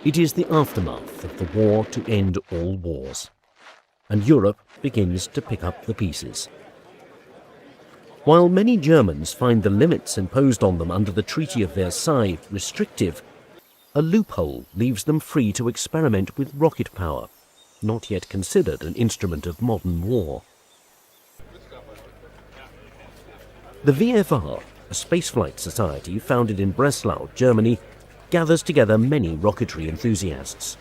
It is the aftermath of the war to end all wars, and Europe begins to pick up the pieces. While many Germans find the limits imposed on them under the Treaty of Versailles restrictive, a loophole leaves them free to experiment with rocket power, not yet considered an instrument of modern war. The VFR, a spaceflight society founded in Breslau, Germany, gathers together many rocketry enthusiasts.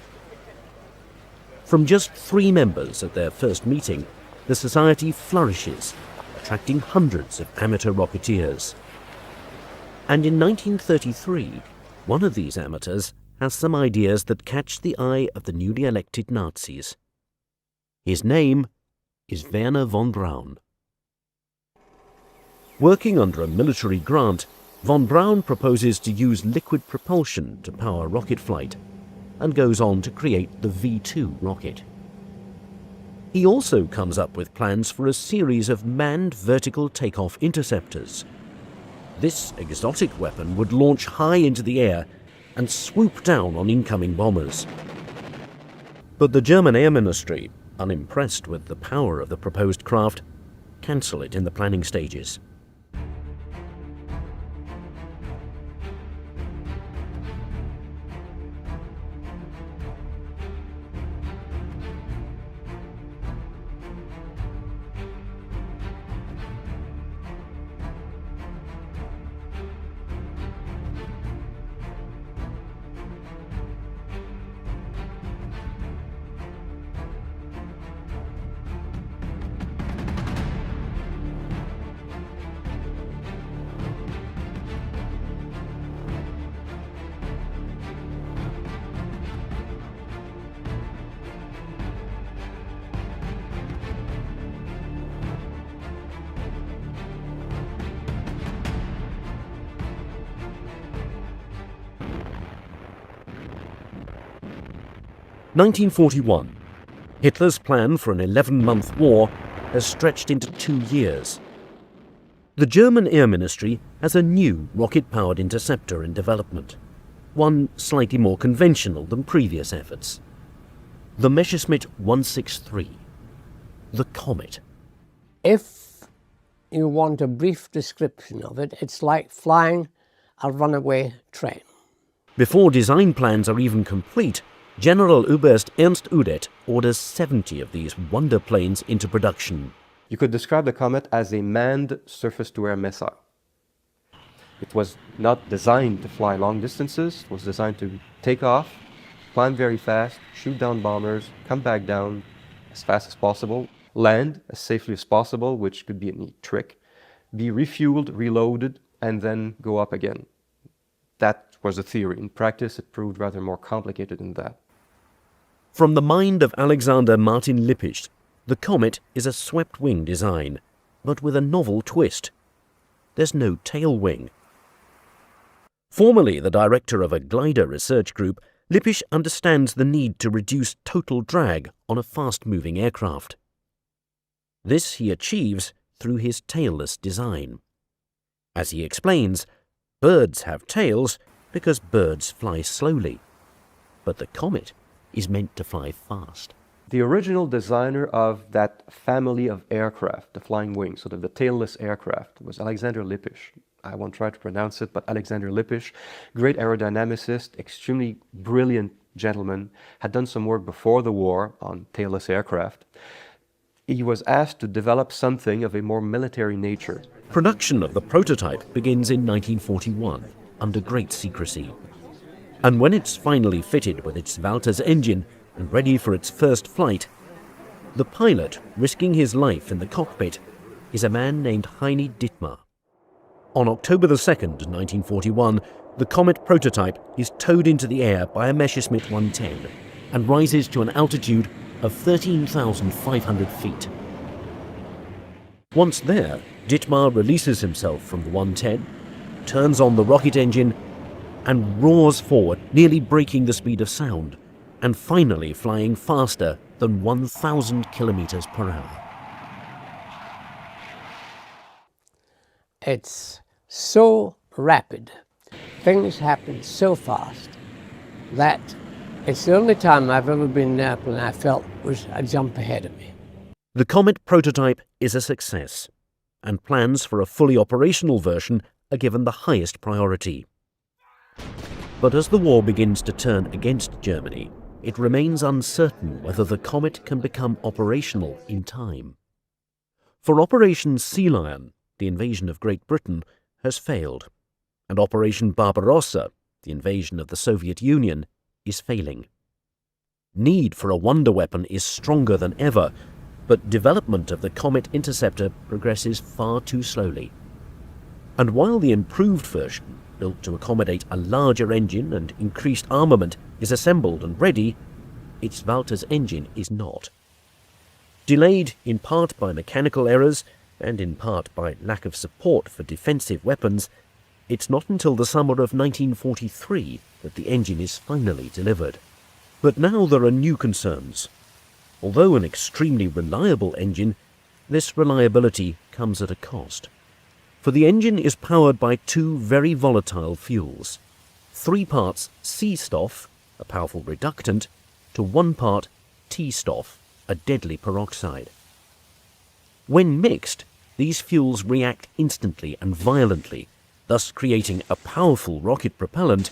From just 3 members at their first meeting, the society flourishes, attracting hundreds of amateur rocketeers. And in 1933, one of these amateurs has some ideas that catch the eye of the newly elected Nazis. His name is Wernher von Braun. Working under a military grant, von Braun proposes to use liquid propulsion to power rocket flight and goes on to create the V2 rocket. He also comes up with plans for a series of manned vertical takeoff interceptors. This exotic weapon would launch high into the air and swoop down on incoming bombers. But the German Air Ministry, unimpressed with the power of the proposed craft, cancel it in the planning stages. In 1941, Hitler's plan for an 11-month war has stretched into 2 years. The German Air Ministry has a new rocket-powered interceptor in development, one slightly more conventional than previous efforts. The Messerschmitt 163, the Komet. If you want a brief description of it, it's like flying a runaway train. Before design plans are even complete, General Oberst Ernst Udet orders 70 of these wonder planes into production. You could describe the Komet as a manned surface-to-air missile. It was not designed to fly long distances. It was designed to take off, climb very fast, shoot down bombers, come back down as fast as possible, land as safely as possible, which could be a neat trick, be refueled, reloaded, and then go up again. That was the theory. In practice, it proved rather more complicated than that. From the mind of Alexander Martin Lippisch, the Komet is a swept-wing design, but with a novel twist. There's no tail wing. Formerly the director of a glider research group, Lippisch understands the need to reduce total drag on a fast-moving aircraft. This he achieves through his tailless design. As he explains, birds have tails because birds fly slowly, but the Komet is meant to fly fast. The original designer of that family of aircraft, the flying wings, sort of the tailless aircraft, was Alexander Lippisch. I won't try to pronounce it, but Alexander Lippisch, great aerodynamicist, extremely brilliant gentleman, had done some work before the war on tailless aircraft. He was asked to develop something of a more military nature. Production of the prototype begins in 1941, under great secrecy. And when it's finally fitted with its Walters engine and ready for its first flight, the pilot, risking his life in the cockpit, is a man named Heini Dittmar. On October the 2nd, 1941, the Komet prototype is towed into the air by a Messerschmitt 110 and rises to an altitude of 13,500 feet. Once there, Dittmar releases himself from the 110, turns on the rocket engine, and roars forward, nearly breaking the speed of sound, and finally flying faster than 1,000 kilometers per hour. It's so rapid, things happen so fast, that It's the only time I've ever been in an airplane I felt was a jump ahead of me. The Komet prototype is a success, and plans for a fully operational version are given the highest priority. But as the war begins to turn against Germany, it remains uncertain whether the Komet can become operational in time. For Operation Sea Lion, the invasion of Great Britain, has failed, and Operation Barbarossa, the invasion of the Soviet Union, is failing. Need for a wonder weapon is stronger than ever, but development of the Komet interceptor progresses far too slowly. And while the improved version, built to accommodate a larger engine and increased armament, is assembled and ready, its Walter's engine is not. Delayed in part by mechanical errors and in part by lack of support for defensive weapons, it's not until the summer of 1943 that the engine is finally delivered. But now there are new concerns. Although an extremely reliable engine, this reliability comes at a cost. For the engine is powered by two very volatile fuels, 3 parts C-Stoff, a powerful reductant, to 1 part T-Stoff, a deadly peroxide. When mixed, these fuels react instantly and violently, thus creating a powerful rocket propellant,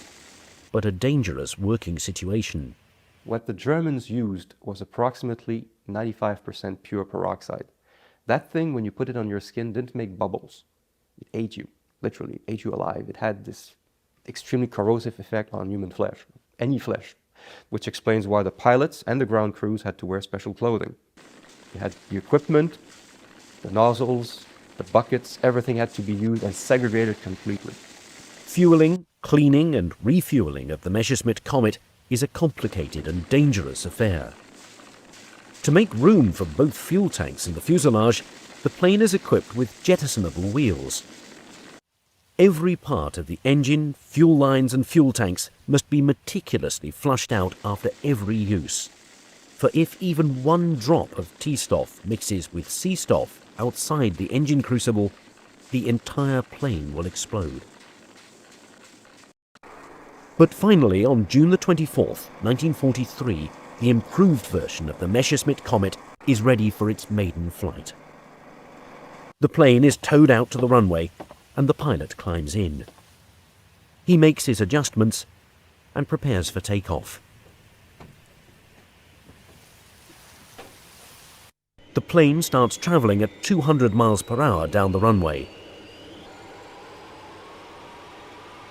but a dangerous working situation. What the Germans used was approximately 95% pure peroxide. That thing, when you put it on your skin, didn't make bubbles. It ate you, literally, ate you alive. It had this extremely corrosive effect on human flesh, any flesh, which explains why the pilots and the ground crews had to wear special clothing. You had the equipment, the nozzles, the buckets, everything had to be used and segregated completely. Fueling, cleaning and refueling of the Messerschmitt Komet is a complicated and dangerous affair. To make room for both fuel tanks in the fuselage, the plane is equipped with jettisonable wheels. Every part of the engine, fuel lines and fuel tanks must be meticulously flushed out after every use. For if even one drop of T-Stoff mixes with C-Stoff outside the engine crucible, the entire plane will explode. But finally, on June the 24th, 1943, the improved version of the Messerschmitt Komet is ready for its maiden flight. The plane is towed out to the runway, and the pilot climbs in. He makes his adjustments and prepares for takeoff. The plane starts traveling at 200 miles per hour down the runway.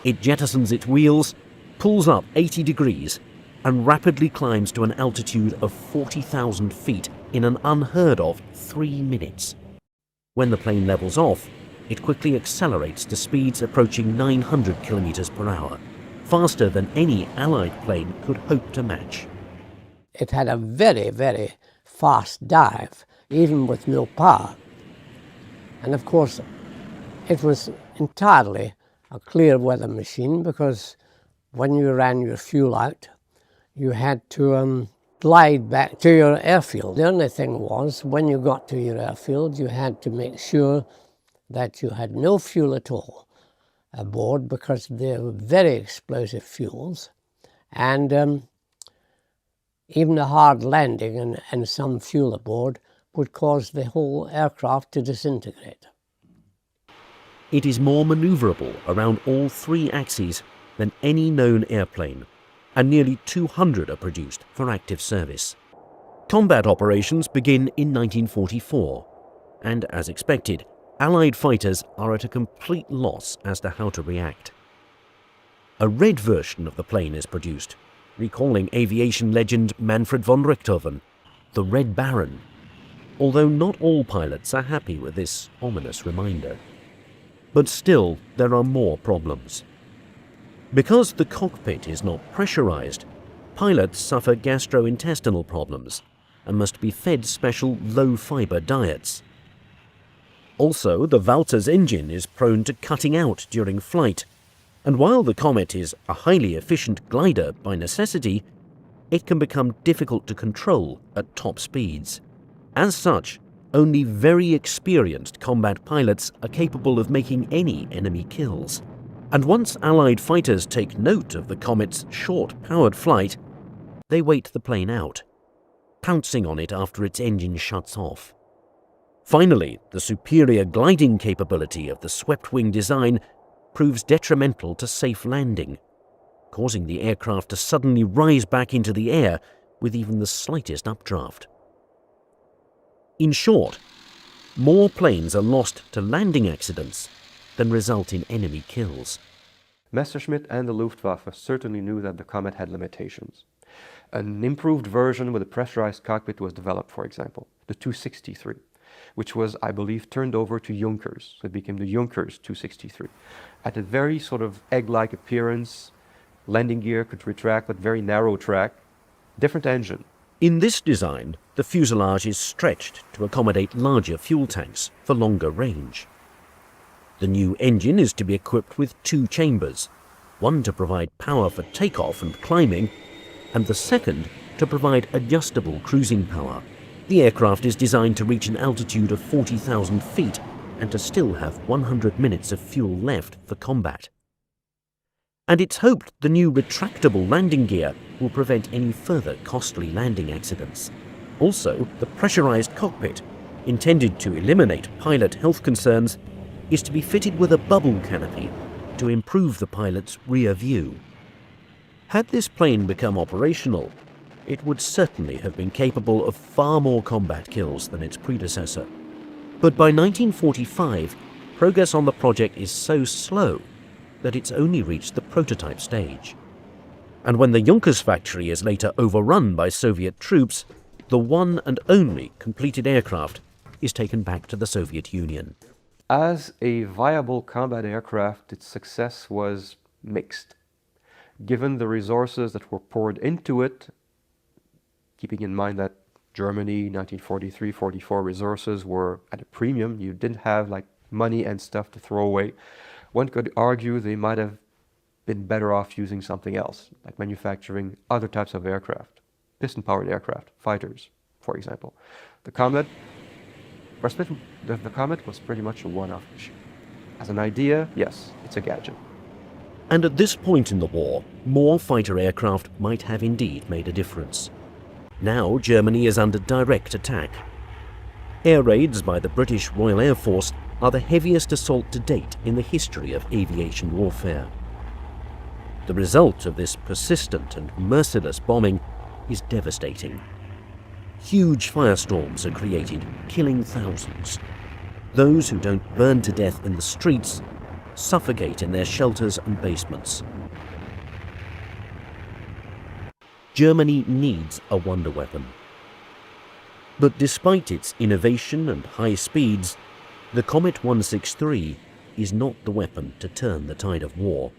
It jettisons its wheels, pulls up 80 degrees, and rapidly climbs to an altitude of 40,000 feet in an unheard of 3 minutes. When the plane levels off, it quickly accelerates to speeds approaching 900 kilometers per hour, faster than any Allied plane could hope to match. It had a very, very fast dive, even with no power. And of course, it was entirely a clear weather machine, because when you ran your fuel out, you had to glide back to your airfield. The only thing was, when you got to your airfield, you had to make sure that you had no fuel at all aboard, because they were very explosive fuels, and even a hard landing and some fuel aboard would cause the whole aircraft to disintegrate. It is more maneuverable around all 3 axes than any known airplane, and nearly 200 are produced for active service. Combat operations begin in 1944, and as expected, Allied fighters are at a complete loss as to how to react. A red version of the plane is produced, recalling aviation legend Manfred von Richthofen, the Red Baron, although not all pilots are happy with this ominous reminder. But still, there are more problems. Because the cockpit is not pressurized, pilots suffer gastrointestinal problems and must be fed special low-fiber diets. Also, the Walter's engine is prone to cutting out during flight, and while the Komet is a highly efficient glider by necessity, it can become difficult to control at top speeds. As such, only very experienced combat pilots are capable of making any enemy kills. And once Allied fighters take note of the Komet's short, powered flight, They wait the plane out, pouncing on it after its engine shuts off. Finally, the superior gliding capability of the swept-wing design proves detrimental to safe landing, causing the aircraft to suddenly rise back into the air with even the slightest updraft. In short, more planes are lost to landing accidents than result in enemy kills. Messerschmitt and the Luftwaffe certainly knew that the Komet had limitations. An improved version with a pressurized cockpit was developed, for example, the 263, which was, I believe, turned over to Junkers. So it became the Junkers 263. Had a very sort of egg-like appearance, landing gear could retract but very narrow track, different engine. In this design, the fuselage is stretched to accommodate larger fuel tanks for longer range. The new engine is to be equipped with 2 chambers, one to provide power for takeoff and climbing, and the second to provide adjustable cruising power. The aircraft is designed to reach an altitude of 40,000 feet and to still have 100 minutes of fuel left for combat. And it's hoped the new retractable landing gear will prevent any further costly landing accidents. Also, the pressurized cockpit, intended to eliminate pilot health concerns, is to be fitted with a bubble canopy to improve the pilot's rear view. Had this plane become operational, it would certainly have been capable of far more combat kills than its predecessor. But by 1945, progress on the project is so slow that it's only reached the prototype stage. And when the Junkers factory is later overrun by Soviet troops, the one and only completed aircraft is taken back to the Soviet Union. As a viable combat aircraft, its success was mixed. Given the resources that were poured into it, keeping in mind that Germany, 1943-44 resources were at a premium, you didn't have like money and stuff to throw away, one could argue they might have been better off using something else, like manufacturing other types of aircraft, piston-powered aircraft, fighters, for example. The Komet was pretty much a one-off issue. As an idea, yes, it's a gadget. And at this point in the war, more fighter aircraft might have indeed made a difference. Now Germany is under direct attack. Air raids by the British Royal Air Force are the heaviest assault to date in the history of aviation warfare. The result of this persistent and merciless bombing is devastating. Huge firestorms are created, killing thousands. Those who don't burn to death in the streets suffocate in their shelters and basements. Germany needs a wonder weapon. But despite its innovation and high speeds, the Komet 163 is not the weapon to turn the tide of war.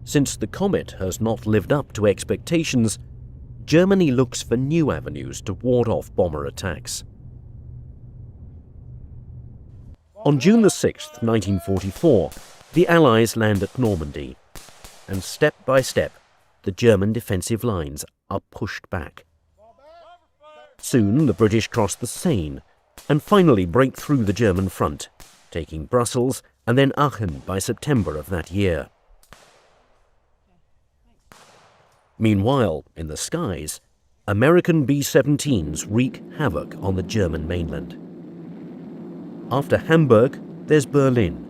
Since the Komet has not lived up to expectations, Germany looks for new avenues to ward off bomber attacks. On June 6, 1944, the Allies land at Normandy, and step by step, the German defensive lines are pushed back. Soon the British cross the Seine and finally break through the German front, taking Brussels and then Aachen by September of that year. Meanwhile, in the skies, American B-17s wreak havoc on the German mainland. After Hamburg, there's Berlin,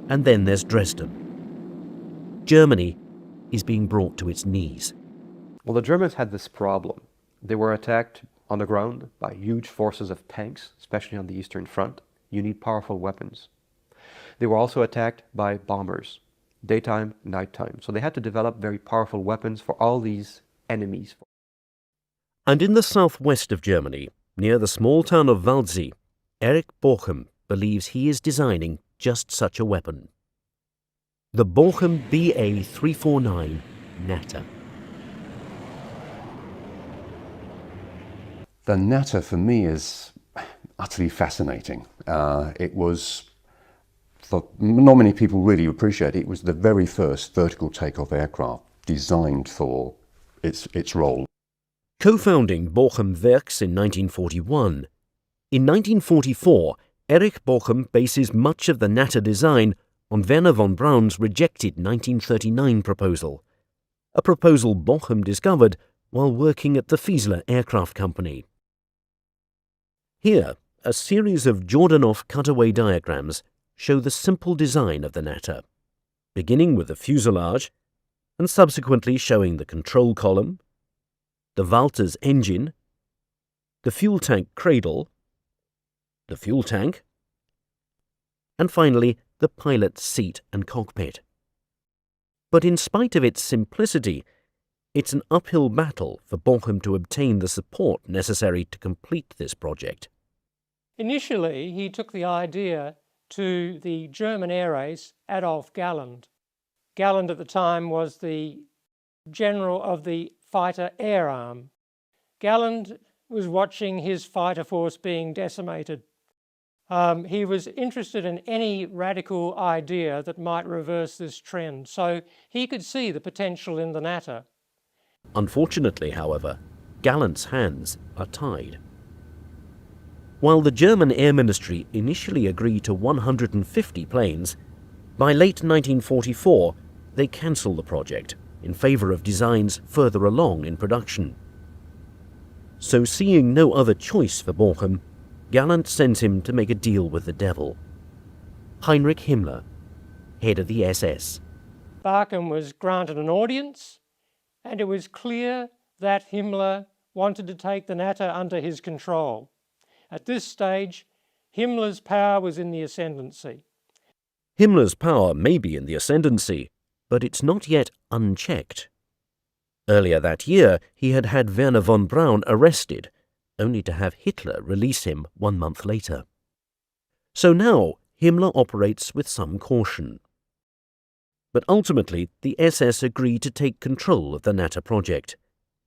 and then there's Dresden. Germany is being brought to its knees. Well, the Germans had this problem. They were attacked on the ground by huge forces of tanks, especially on the Eastern Front. You need powerful weapons. They were also attacked by bombers, daytime, nighttime. So they had to develop very powerful weapons for all these enemies. And in the southwest of Germany, near the small town of Waldsee, Erich Bochum believes he is designing just such a weapon. The Bochum BA-349 Natter. The Natter for me is utterly fascinating. It was, for not many people really appreciate it, was the very first vertical takeoff aircraft designed for its role. Co-founding Bochum Werks in 1941, in 1944, Erich Bochum bases much of the Natter design on Wernher von Braun's rejected 1939 proposal, a proposal Bochum discovered while working at the Fiesler Aircraft Company. Here, a series of Jordanov cutaway diagrams show the simple design of the Natter, beginning with the fuselage and subsequently showing the control column, the Walter's engine, the fuel tank cradle, the fuel tank, and finally the pilot's seat and cockpit. But in spite of its simplicity, it's an uphill battle for Bochum to obtain the support necessary to complete this project. Initially, he took the idea to the German air ace Adolf Galland. Galland at the time was the general of the fighter air arm. Galland was watching his fighter force being decimated. He was interested in any radical idea that might reverse this trend, so he could see the potential in the Natter. Unfortunately, however, Galland's hands are tied. While the German Air Ministry initially agreed to 150 planes, by late 1944 they cancelled the project in favour of designs further along in production. So seeing no other choice for Bochum, Galland sends him to make a deal with the devil. Heinrich Himmler, head of the SS. Bochum was granted an audience, and it was clear that Himmler wanted to take the Natter under his control. At this stage, Himmler's power was in the ascendancy. Himmler's power may be in the ascendancy, but it's not yet unchecked. Earlier that year, he had had Wernher von Braun arrested, only to have Hitler release him 1 month later. So now Himmler operates with some caution. But ultimately, the SS agreed to take control of the Natter project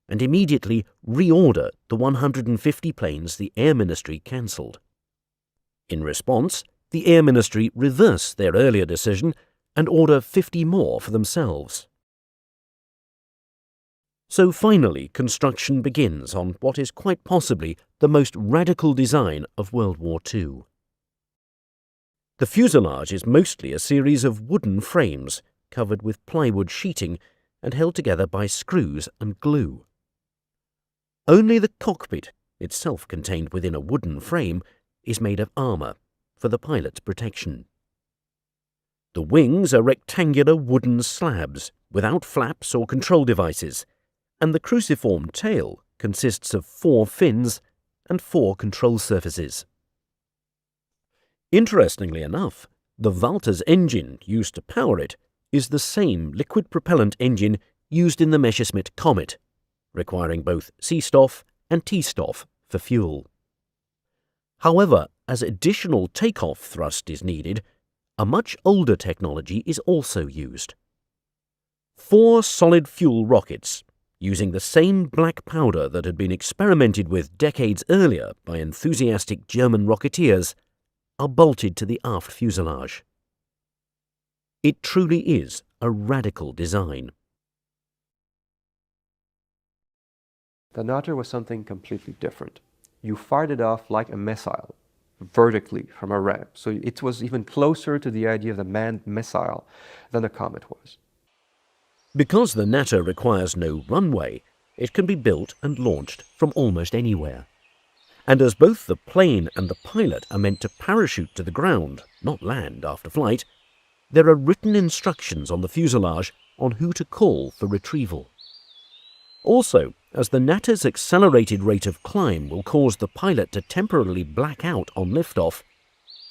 and immediately reorder the 150 planes the Air Ministry cancelled. In response, the Air Ministry reversed their earlier decision and order 50 more for themselves. So finally, construction begins on what is quite possibly the most radical design of World War II. The fuselage is mostly a series of wooden frames covered with plywood sheeting and held together by screws and glue. Only the cockpit, itself contained within a wooden frame, is made of armour for the pilot's protection. The wings are rectangular wooden slabs without flaps or control devices, and the cruciform tail consists of 4 fins and 4 control surfaces. Interestingly enough, the Walter's engine used to power it is the same liquid propellant engine used in the Messerschmitt Komet, requiring both Seestoff and T-Stoff for fuel. However, as additional takeoff thrust is needed, a much older technology is also used. 4 solid fuel rockets, using the same black powder that had been experimented with decades earlier by enthusiastic German rocketeers, are bolted to the aft fuselage. It truly is a radical design. The Natter was something completely different. You fired it off like a missile, vertically from a ramp. So it was even closer to the idea of the manned missile than the Komet was. Because the Natter requires no runway, it can be built and launched from almost anywhere. And as both the plane and the pilot are meant to parachute to the ground, not land after flight, there are written instructions on the fuselage on who to call for retrieval. Also, as the Natter's accelerated rate of climb will cause the pilot to temporarily black out on liftoff,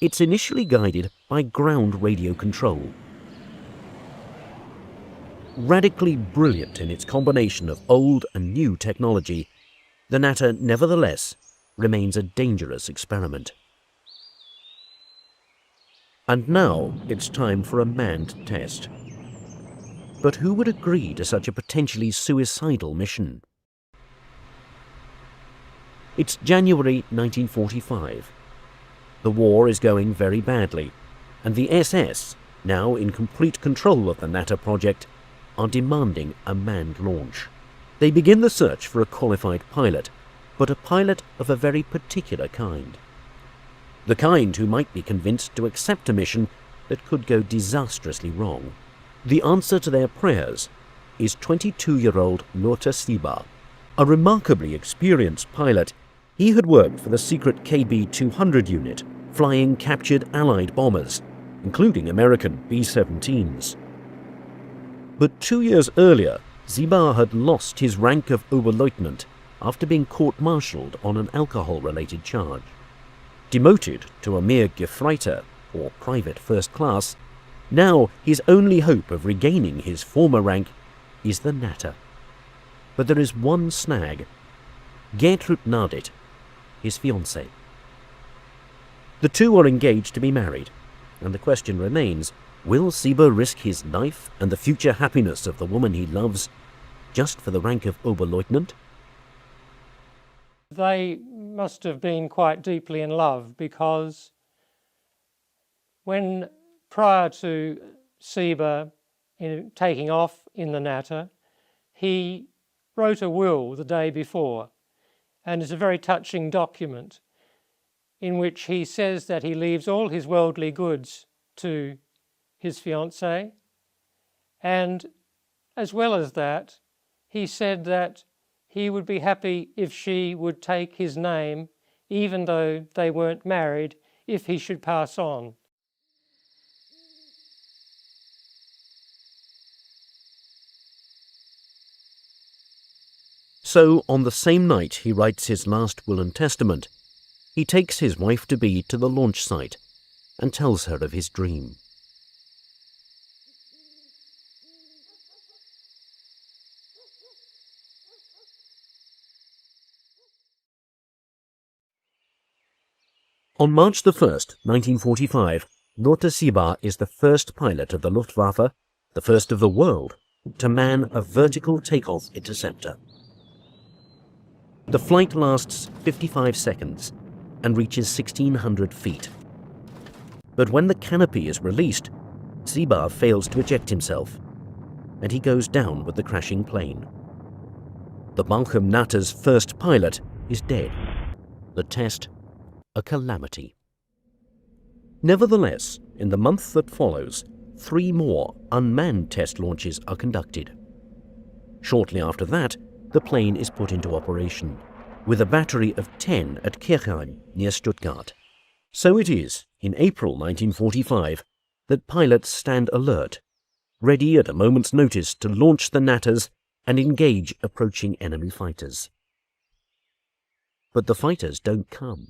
it's initially guided by ground radio control. Radically brilliant in its combination of old and new technology, the Natter nevertheless remains a dangerous experiment. And now it's time for a manned test. But who would agree to such a potentially suicidal mission? It's January 1945. The war is going very badly, and the SS, now in complete control of the Natter project, are demanding a manned launch. They begin the search for a qualified pilot, but a pilot of a very particular kind. The kind who might be convinced to accept a mission that could go disastrously wrong. The answer to their prayers is 22-year-old Lothar Sieber. A remarkably experienced pilot, he had worked for the secret KB-200 unit, flying captured Allied bombers, including American B-17s. But 2 years earlier, Sieber had lost his rank of Oberleutnant after being court-martialed on an alcohol-related charge. Demoted to a mere Gefreiter, or private first class, now his only hope of regaining his former rank is the Natter. But there is one snag: Gertrud Nardit, his fiancée. The two are engaged to be married, and the question remains, will Sieber risk his life and the future happiness of the woman he loves just for the rank of Oberleutnant? They must have been quite deeply in love, because when, prior to Sieber taking off in the Natter, he wrote a will the day before, and it's a very touching document in which he says that he leaves all his worldly goods to his fiancée, and as well as that, he said that he would be happy if she would take his name, even though they weren't married, if he should pass on. So, on the same night he writes his last will and testament, he takes his wife-to-be to the launch site and tells her of his dream. On March the 1st, 1945, Lothar Sieber is the first pilot of the Luftwaffe, the first of the world, to man a vertical takeoff interceptor. The flight lasts 55 seconds and reaches 1,600 feet. But when the canopy is released, Sieber fails to eject himself, and he goes down with the crashing plane. The Balchem Natter's first pilot is dead. The test, a calamity. Nevertheless, in the month that follows, 3 more unmanned test launches are conducted. Shortly after that, the plane is put into operation, with a battery of 10 at Kirchheim, near Stuttgart. So it is, in April 1945, that pilots stand alert, ready at a moment's notice to launch the Natters and engage approaching enemy fighters. But the fighters don't come.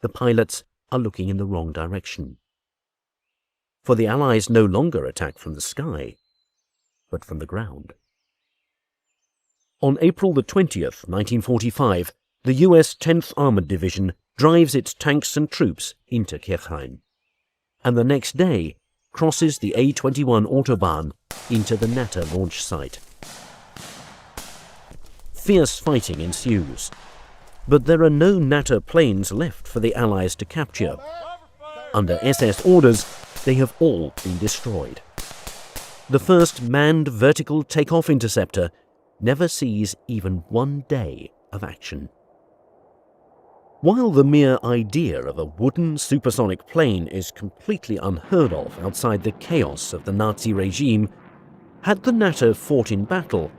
The pilots are looking in the wrong direction. For the Allies no longer attack from the sky, but from the ground. On April the 20th, 1945, the US 10th Armored Division drives its tanks and troops into Kirchheim, and the next day crosses the A21 Autobahn into the Natter launch site. Fierce fighting ensues, but there are no Natter planes left for the Allies to capture. Under SS orders, they have all been destroyed. The first manned vertical takeoff interceptor never sees even 1 day of action. While the mere idea of a wooden supersonic plane is completely unheard of outside the chaos of the Nazi regime, had the Natter fought in battle,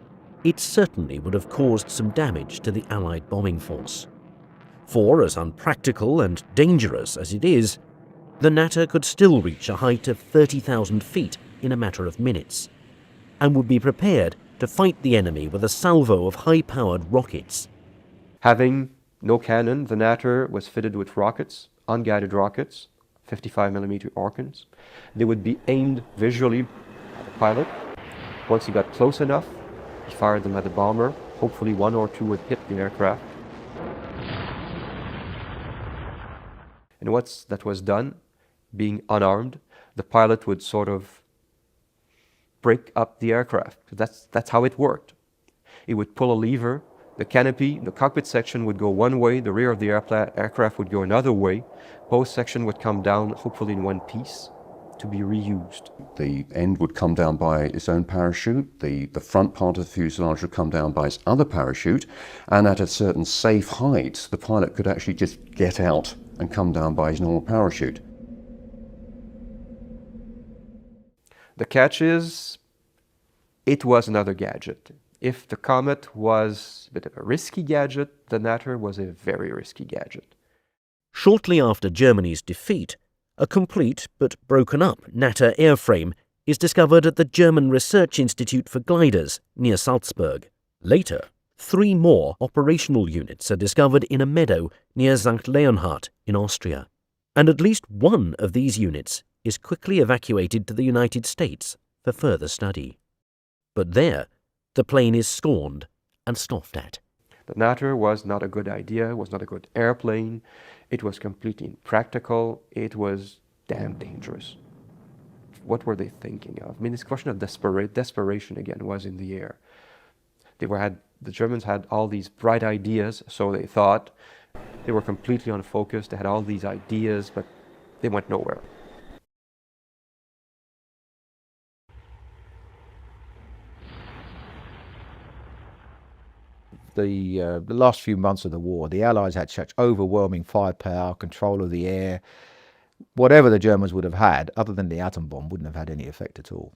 it certainly would have caused some damage to the Allied bombing force. For, as unpractical and dangerous as it is, the Natter could still reach a height of 30,000 feet in a matter of minutes, and would be prepared to fight the enemy with a salvo of high-powered rockets. Having no cannon, the Natter was fitted with rockets, unguided rockets, 55mm Orkans. They would be aimed visually at the pilot. Once he got close enough, he fired them at the bomber. Hopefully 1 or 2 would hit the aircraft. And once that was done, being unarmed, the pilot would sort of break up the aircraft. That's how it worked. It would pull a lever, the canopy, the cockpit section would go one way, the rear of the aircraft would go another way. Both sections would come down, hopefully in one piece, to be reused. The end would come down by its own parachute, the front part of the fuselage would come down by its other parachute, and at a certain safe height, the pilot could actually just get out and come down by his normal parachute. The catch is, it was another gadget. If the Komet was a bit of a risky gadget, the Natter was a very risky gadget. Shortly after Germany's defeat, a complete but broken up Natter airframe is discovered at the German Research Institute for Gliders near Salzburg. Later, 3 more operational units are discovered in a meadow near St. Leonhard in Austria, and at least one of these units is quickly evacuated to the United States for further study. But there, the plane is scorned and scoffed at. The Natter was not a good idea, was not a good airplane. It was completely impractical. It was damn dangerous. What were they thinking of? I mean, this question of desperation again was in the air. The Germans had all these bright ideas, so they thought. They were completely unfocused. They had all these ideas, but they went nowhere. The last few months of the war, the Allies had such overwhelming firepower, control of the air. Whatever the Germans would have had, other than the atom bomb, wouldn't have had any effect at all.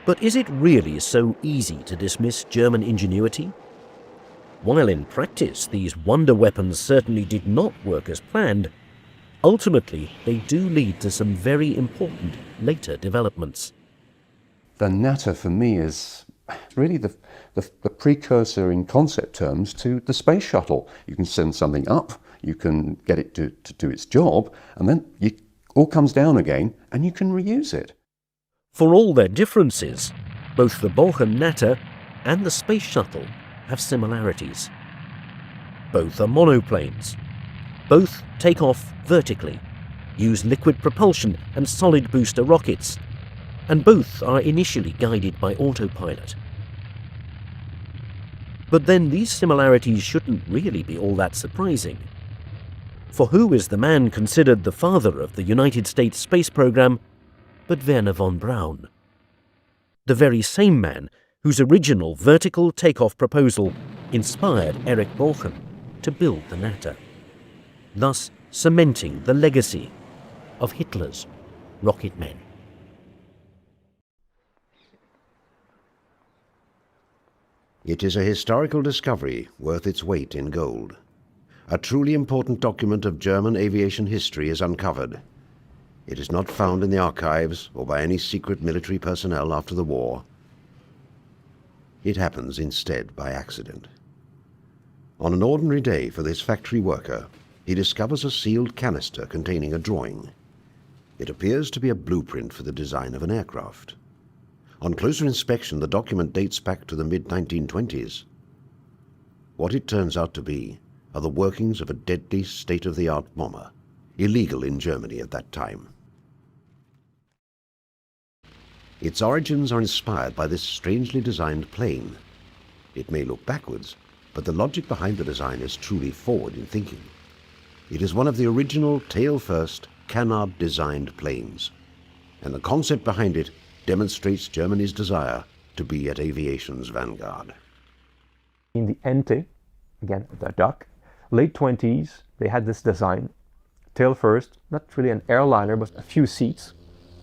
But is it really so easy to dismiss German ingenuity? While in practice these wonder weapons certainly did not work as planned, ultimately they do lead to some very important later developments. The Natter for me is really the precursor in concept terms to the space shuttle. You can send something up, you can get it to do its job, and then it all comes down again and you can reuse it. For all their differences, both the Balkan Natter and the space shuttle have similarities. Both are monoplanes. Both take off vertically, use liquid propulsion and solid booster rockets, and both are initially guided by autopilot. But then these similarities shouldn't really be all that surprising. For who is the man considered the father of the United States space program but Wernher von Braun? The very same man whose original vertical takeoff proposal inspired Erich Balchen to build the Natter, thus cementing the legacy of Hitler's rocket men. It is a historical discovery worth its weight in gold. A truly important document of German aviation history is uncovered. It is not found in the archives or by any secret military personnel after the war. It happens instead by accident. On an ordinary day for this factory worker, he discovers a sealed canister containing a drawing. It appears to be a blueprint for the design of an aircraft. On closer inspection, the document dates back to the mid-1920s. What it turns out to be are the workings of a deadly state-of-the-art bomber, illegal in Germany at that time. Its origins are inspired by this strangely designed plane. It may look backwards, but the logic behind the design is truly forward in thinking. It is one of the original tail-first, canard-designed planes, and the concept behind it demonstrates Germany's desire to be at aviation's vanguard. In the Ente, again the duck, late 20s, they had this design. Tail first, not really an airliner, but a few seats.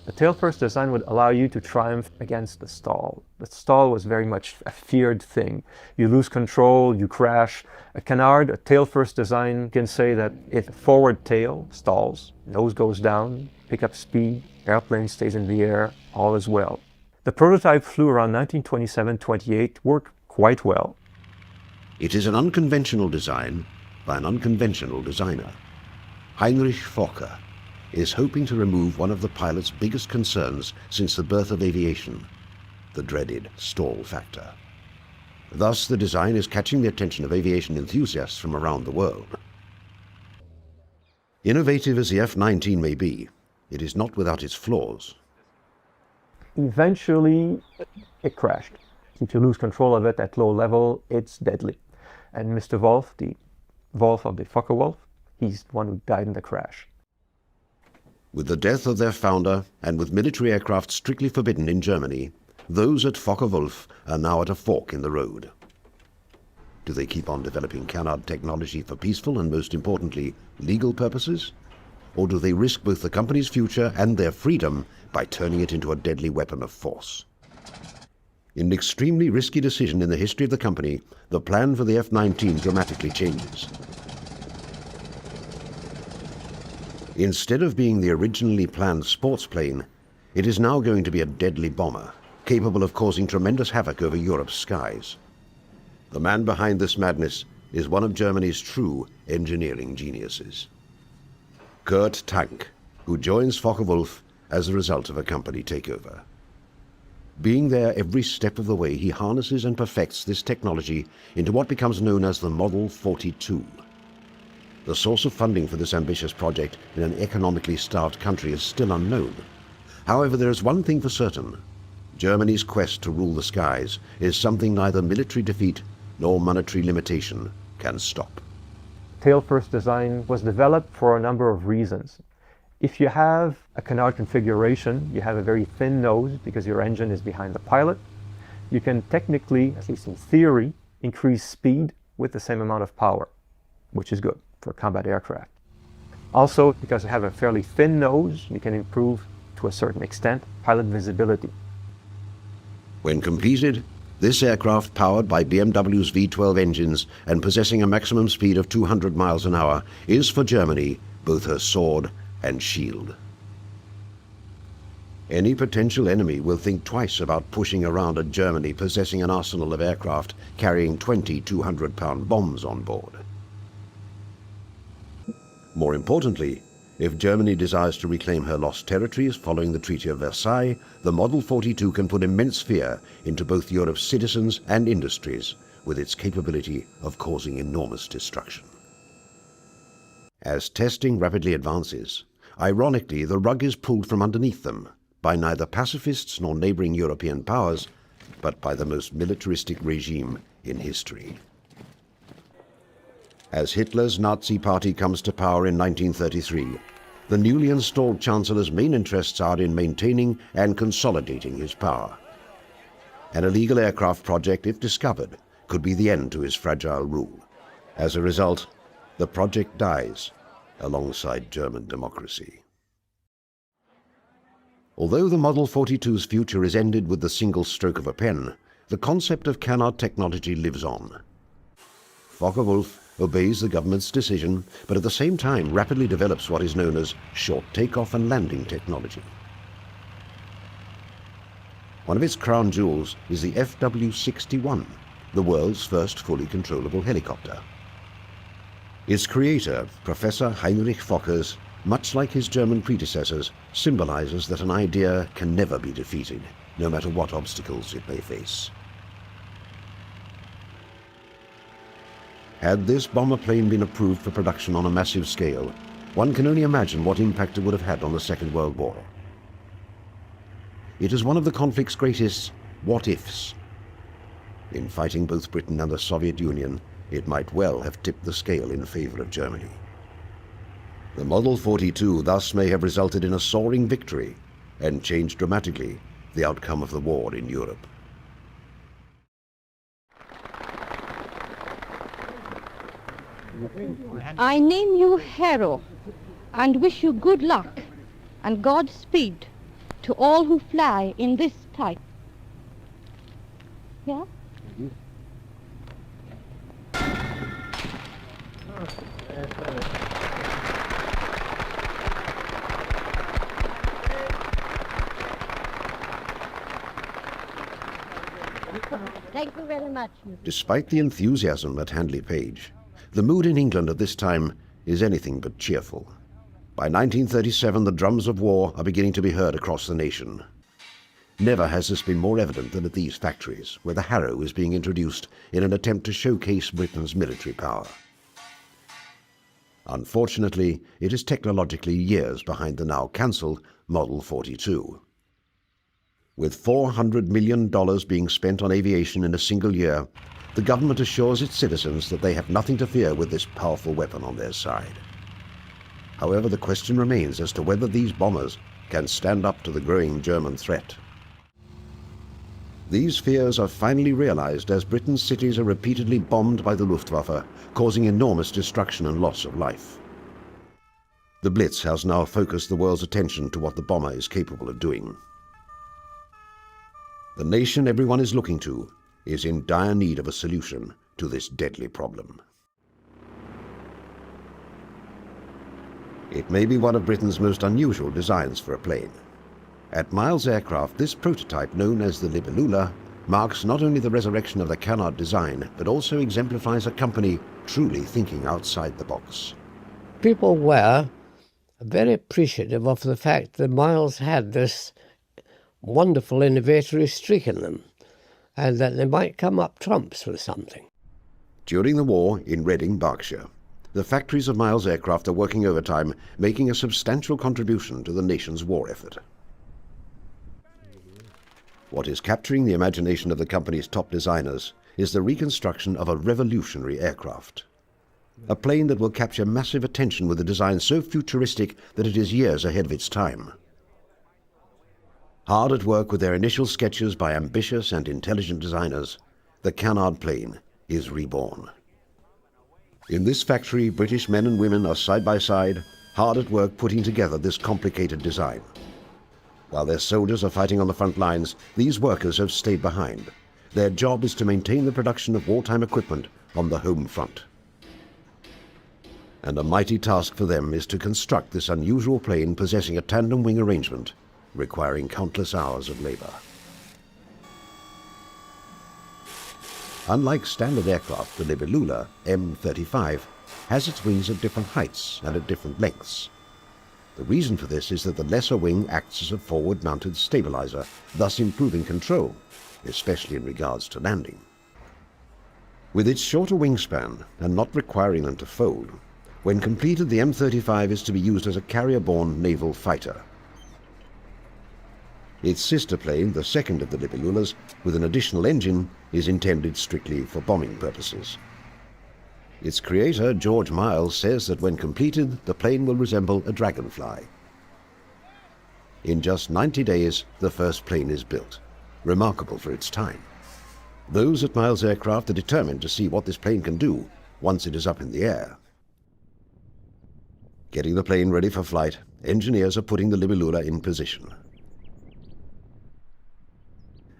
The tail first design would allow you to triumph against the stall. The stall was very much a feared thing. You lose control, you crash. A canard, a tail first design, can say that if forward tail stalls, nose goes down, pick up speed, airplane stays in the air, all is well. The prototype flew around 1927-28, worked quite well. It is an unconventional design by an unconventional designer. Heinrich Fokker is hoping to remove one of the pilot's biggest concerns since the birth of aviation, the dreaded stall factor. Thus, the design is catching the attention of aviation enthusiasts from around the world. Innovative as the F-19 may be, it is not without its flaws. Eventually, it crashed. If you lose control of it at low level, it's deadly. And Mr. Wolf, the Wolf of the Focke-Wulf, he's the one who died in the crash. With the death of their founder, and with military aircraft strictly forbidden in Germany, those at Focke-Wulf are now at a fork in the road. Do they keep on developing canard technology for peaceful and, most importantly, legal purposes? or do they risk both the company's future and their freedom by turning it into a deadly weapon of force? In an extremely risky decision in the history of the company, the plan for the F-19 dramatically changes. Instead of being the originally planned sports plane, it is now going to be a deadly bomber, capable of causing tremendous havoc over Europe's skies. The man behind this madness is one of Germany's true engineering geniuses, Kurt Tank, who joins Focke-Wulf as a result of a company takeover. Being there every step of the way, he harnesses and perfects this technology into what becomes known as the Model 42. The source of funding for this ambitious project in an economically starved country is still unknown. However, there is one thing for certain. Germany's quest to rule the skies is something neither military defeat nor monetary limitation can stop. Tail-first design was developed for a number of reasons. If you have a canard configuration, you have a very thin nose because your engine is behind the pilot. You can technically, at least in theory, increase speed with the same amount of power, which is good for combat aircraft. Also, because you have a fairly thin nose, you can improve, to a certain extent, pilot visibility. When completed, this aircraft, powered by BMW's V12 engines and possessing a maximum speed of 200 miles an hour, is for Germany both her sword and shield. Any potential enemy will think twice about pushing around a Germany possessing an arsenal of aircraft carrying 20 200-pound bombs on board. More importantly, if Germany desires to reclaim her lost territories following the Treaty of Versailles, the Model 42 can put immense fear into both Europe's citizens and industries with its capability of causing enormous destruction. As testing rapidly advances, ironically, the rug is pulled from underneath them by neither pacifists nor neighboring European powers, but by the most militaristic regime in history. As Hitler's Nazi Party comes to power in 1933, the newly installed Chancellor's main interests are in maintaining and consolidating his power. An illegal aircraft project, if discovered, could be the end to his fragile rule. As a result, the project dies alongside German democracy. Although the Model 42's future is ended with the single stroke of a pen, the concept of canard technology lives on. Focke-Wulf obeys the government's decision, but at the same time rapidly develops what is known as short takeoff and landing technology. One of its crown jewels is the FW-61, the world's first fully controllable helicopter. Its creator, Professor Heinrich Fokkers, much like his German predecessors, symbolizes that an idea can never be defeated, no matter what obstacles it may face. Had this bomber plane been approved for production on a massive scale, one can only imagine what impact it would have had on the Second World War. It is one of the conflict's greatest what-ifs. In fighting both Britain and the Soviet Union, it might well have tipped the scale in favor of Germany. The Model 42 thus may have resulted in a soaring victory and changed dramatically the outcome of the war in Europe. I name you hero and wish you good luck and Godspeed to all who fly in this type. Yeah? Thank you very much. Despite the enthusiasm at Handley Page, the mood in England at this time is anything but cheerful. By 1937, the drums of war are beginning to be heard across the nation. Never has this been more evident than at these factories, where the Harrow is being introduced in an attempt to showcase Britain's military power. Unfortunately, it is technologically years behind the now cancelled Model 42. With $400 million being spent on aviation in a single year, the government assures its citizens that they have nothing to fear with this powerful weapon on their side. However, the question remains as to whether these bombers can stand up to the growing German threat. These fears are finally realized as Britain's cities are repeatedly bombed by the Luftwaffe, causing enormous destruction and loss of life. The Blitz has now focused the world's attention to what the bomber is capable of doing. The nation everyone is looking to is in dire need of a solution to this deadly problem. It may be one of Britain's most unusual designs for a plane. At Miles Aircraft, this prototype, known as the Libellula, marks not only the resurrection of the canard design, but also exemplifies a company truly thinking outside the box. People were very appreciative of the fact that Miles had this wonderful innovatory streak in them, and that they might come up trumps with something. During the war in Reading, Berkshire, the factories of Miles Aircraft are working overtime, making a substantial contribution to the nation's war effort. What is capturing the imagination of the company's top designers is the reconstruction of a revolutionary aircraft. A plane that will capture massive attention with a design so futuristic that it is years ahead of its time. Hard at work with their initial sketches by ambitious and intelligent designers, the canard plane is reborn. In this factory, British men and women are side by side, hard at work putting together this complicated design. While their soldiers are fighting on the front lines, these workers have stayed behind. Their job is to maintain the production of wartime equipment on the home front. And a mighty task for them is to construct this unusual plane possessing a tandem wing arrangement, requiring countless hours of labor. Unlike standard aircraft, the Libellula M35 has its wings at different heights and at different lengths. The reason for this is that the lesser wing acts as a forward-mounted stabilizer, thus improving control, especially in regards to landing. With its shorter wingspan and not requiring them to fold, when completed, the M35 is to be used as a carrier-borne naval fighter. Its sister plane, the second of the Libellulas, with an additional engine, is intended strictly for bombing purposes. Its creator, George Miles, says that when completed, the plane will resemble a dragonfly. In just 90 days, the first plane is built, remarkable for its time. Those at Miles Aircraft are determined to see what this plane can do once it is up in the air. Getting the plane ready for flight, engineers are putting the Libellula in position.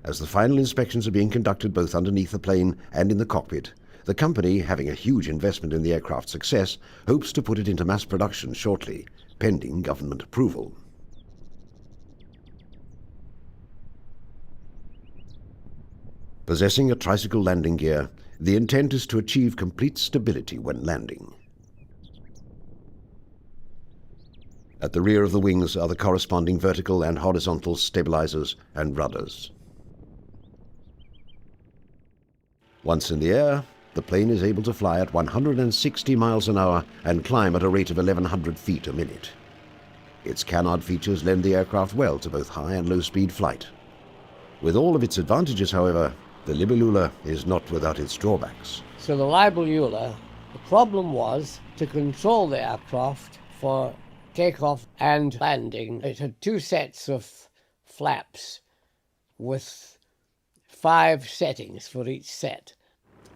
As the final inspections are being conducted both underneath the plane and in the cockpit, the company, having a huge investment in the aircraft's success, hopes to put it into mass production shortly, pending government approval. Possessing a tricycle landing gear, the intent is to achieve complete stability when landing. At the rear of the wings are the corresponding vertical and horizontal stabilizers and rudders. Once in the air, the plane is able to fly at 160 miles an hour and climb at a rate of 1,100 feet a minute. Its canard features lend the aircraft well to both high and low-speed flight. With all of its advantages, however, the Libellula is not without its drawbacks. So the Libellula, the problem was to control the aircraft for takeoff and landing. It had two sets of flaps with 5 settings for each set.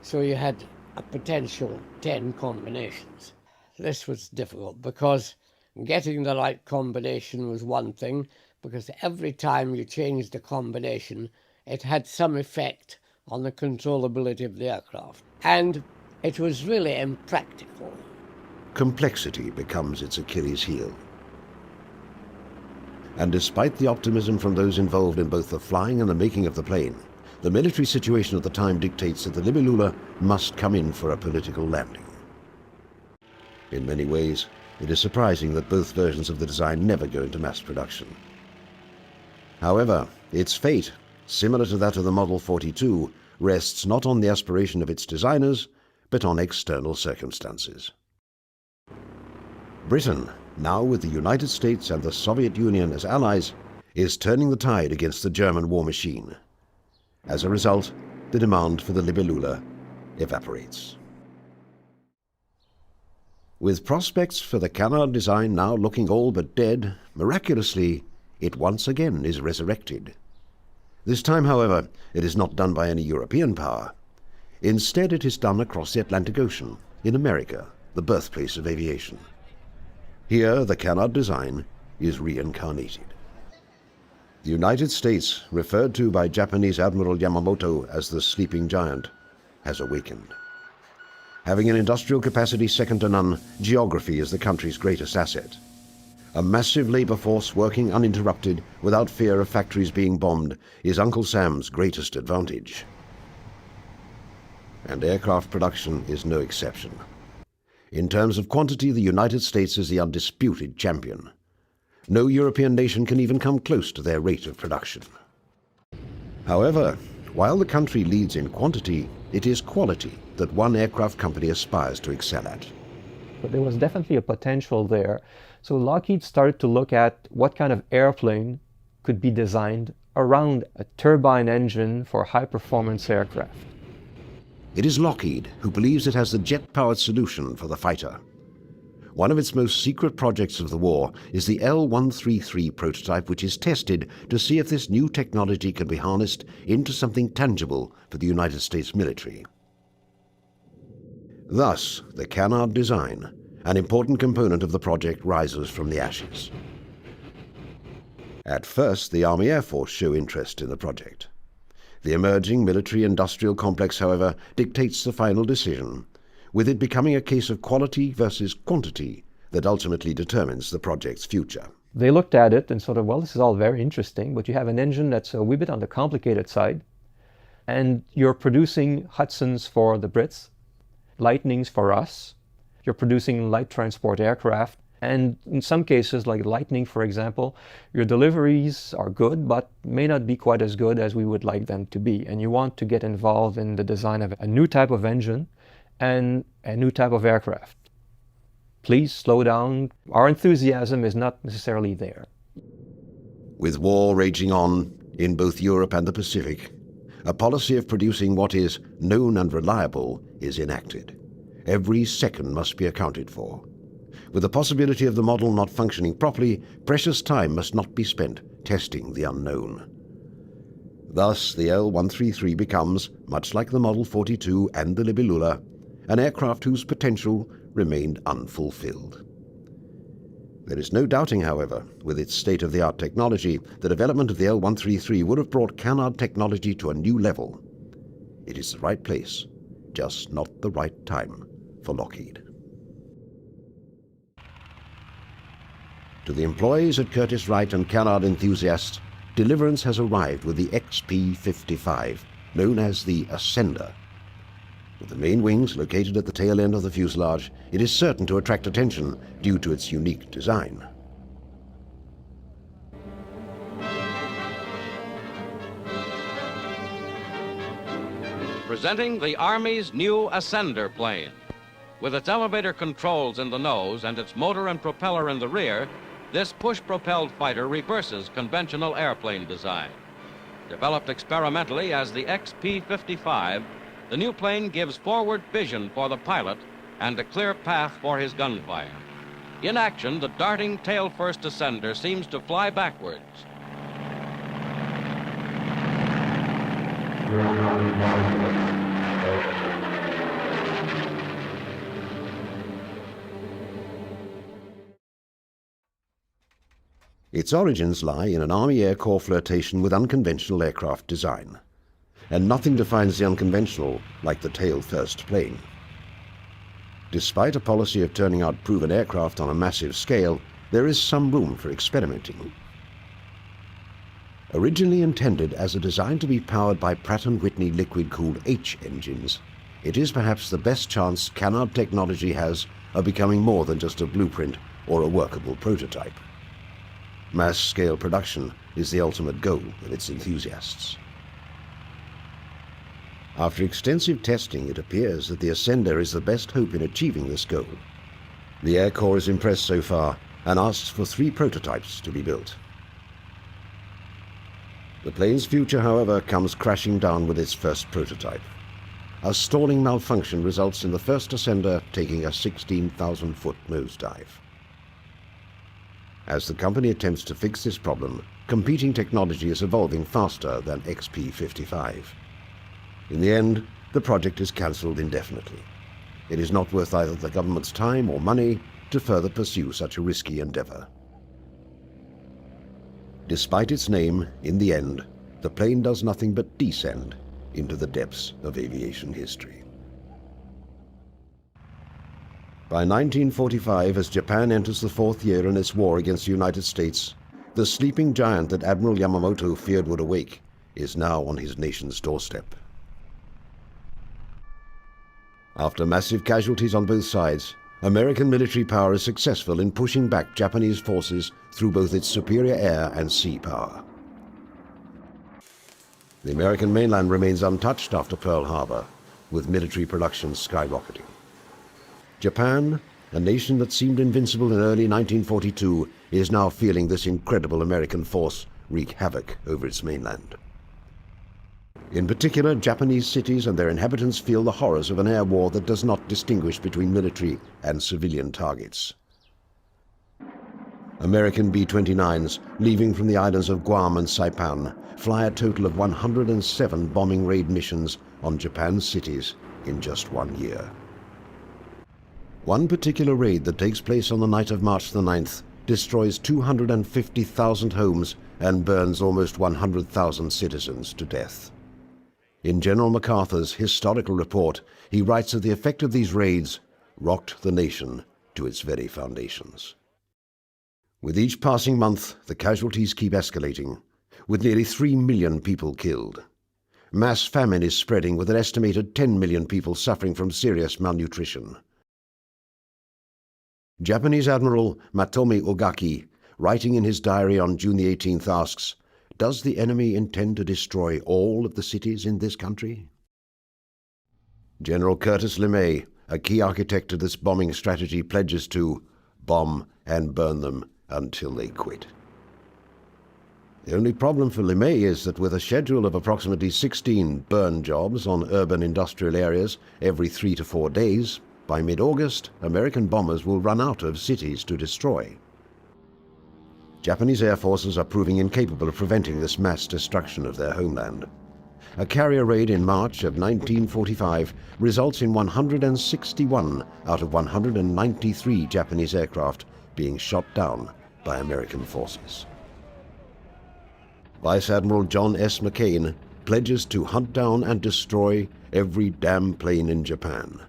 So you had a potential 10 combinations. This was difficult because getting the right combination was one thing, because every time you changed the combination, it had some effect on the controllability of the aircraft. And it was really impractical. Complexity becomes its Achilles heel. And despite the optimism from those involved in both the flying and the making of the plane, the military situation at the time dictates that the Libellula must come in for a political landing. In many ways, it is surprising that both versions of the design never go into mass production. However, its fate, similar to that of the Model 42, rests not on the aspiration of its designers, but on external circumstances. Britain, now with the United States and the Soviet Union as allies, is turning the tide against the German war machine. As a result, the demand for the Libellula evaporates. With prospects for the canard design now looking all but dead, miraculously, it once again is resurrected. This time, however, it is not done by any European power. Instead, it is done across the Atlantic Ocean, in America, the birthplace of aviation. Here, the Canard design is reincarnated. The United States, referred to by Japanese Admiral Yamamoto as the sleeping giant, has awakened. Having an industrial capacity second to none, geography is the country's greatest asset. A massive labor force working uninterrupted without fear of factories being bombed is Uncle Sam's greatest advantage. And aircraft production is no exception. In terms of quantity, the United States is the undisputed champion. No European nation can even come close to their rate of production. However, while the country leads in quantity, it is quality that one aircraft company aspires to excel at. But there was definitely a potential there. So Lockheed started to look at what kind of airplane could be designed around a turbine engine for high-performance aircraft. It is Lockheed who believes it has the jet-powered solution for the fighter. One of its most secret projects of the war is the L-133 prototype, which is tested to see if this new technology can be harnessed into something tangible for the United States military. Thus, the Canard design, an important component of the project, rises from the ashes. At first, the Army Air Force show interest in the project. The emerging military-industrial complex, however, dictates the final decision, with it becoming a case of quality versus quantity that ultimately determines the project's future. They looked at it and sort of, well, this is all very interesting, but you have an engine that's a wee bit on the complicated side, and you're producing Hudsons for the Brits, Lightnings for us, you're producing light transport aircraft, and in some cases, like Lightning, for example, your deliveries are good, but may not be quite as good as we would like them to be. And you want to get involved in the design of a new type of engine and a new type of aircraft. Please slow down. Our enthusiasm is not necessarily there. With war raging on in both Europe and the Pacific, a policy of producing what is known and reliable is enacted. Every second must be accounted for. With the possibility of the model not functioning properly, precious time must not be spent testing the unknown. Thus, the L-133 becomes, much like the Model 42 and the Libélula, an aircraft whose potential remained unfulfilled. There is no doubting, however, with its state-of-the-art technology, the development of the L-133 would have brought Canard technology to a new level. It is the right place, just not the right time for Lockheed. To the employees at Curtiss-Wright and Canard enthusiasts, deliverance has arrived with the XP-55, known as the Ascender. With the main wings located at the tail end of the fuselage, it is certain to attract attention due to its unique design. Presenting the Army's new Ascender plane. With its elevator controls in the nose and its motor and propeller in the rear, this push-propelled fighter reverses conventional airplane design. Developed experimentally as the XP-55, the new plane gives forward vision for the pilot and a clear path for his gunfire. In action, the darting tail-first Ascender seems to fly backwards. Its origins lie in an Army Air Corps flirtation with unconventional aircraft design. And nothing defines the unconventional like the tail-first plane. Despite a policy of turning out proven aircraft on a massive scale, there is some room for experimenting. Originally intended as a design to be powered by Pratt & Whitney liquid-cooled H engines, it is perhaps the best chance Canard technology has of becoming more than just a blueprint or a workable prototype. Mass-scale production is the ultimate goal of its enthusiasts. After extensive testing, it appears that the Ascender is the best hope in achieving this goal. The Air Corps is impressed so far and asks for 3 prototypes to be built. The plane's future, however, comes crashing down with its first prototype. A stalling malfunction results in the first Ascender taking a 16,000-foot nosedive. As the company attempts to fix this problem, competing technology is evolving faster than XP-55. In the end, the project is cancelled indefinitely. It is not worth either the government's time or money, to further pursue such a risky endeavor. Despite its name, in the end, the plane does nothing but descend into the depths of aviation history. By 1945, as Japan enters the fourth year in its war against the United States, the sleeping giant that Admiral Yamamoto feared would awake is now on his nation's doorstep. After massive casualties on both sides, American military power is successful in pushing back Japanese forces through both its superior air and sea power. The American mainland remains untouched after Pearl Harbor, with military production skyrocketing. Japan, a nation that seemed invincible in early 1942, is now feeling this incredible American force wreak havoc over its mainland. In particular, Japanese cities and their inhabitants feel the horrors of an air war that does not distinguish between military and civilian targets. American B-29s, leaving from the islands of Guam and Saipan, fly a total of 107 bombing raid missions on Japan's cities in just 1 year. One particular raid that takes place on the night of March the 9th destroys 250,000 homes and burns almost 100,000 citizens to death. In General MacArthur's historical report, he writes that the effect of these raids rocked the nation to its very foundations. With each passing month, the casualties keep escalating, with nearly 3 million people killed. Mass famine is spreading, with an estimated 10 million people suffering from serious malnutrition. Japanese Admiral Matomi Ogaki, writing in his diary on June the 18th, asks, "Does the enemy intend to destroy all of the cities in this country?" General Curtis LeMay, a key architect of this bombing strategy, pledges to bomb and burn them until they quit. The only problem for LeMay is that with a schedule of approximately 16 burn jobs on urban industrial areas every 3 to 4 days, by mid-August, American bombers will run out of cities to destroy. Japanese air forces are proving incapable of preventing this mass destruction of their homeland. A carrier raid in March of 1945 results in 161 out of 193 Japanese aircraft being shot down by American forces. Vice Admiral John S. McCain pledges to hunt down and destroy every damn plane in Japan.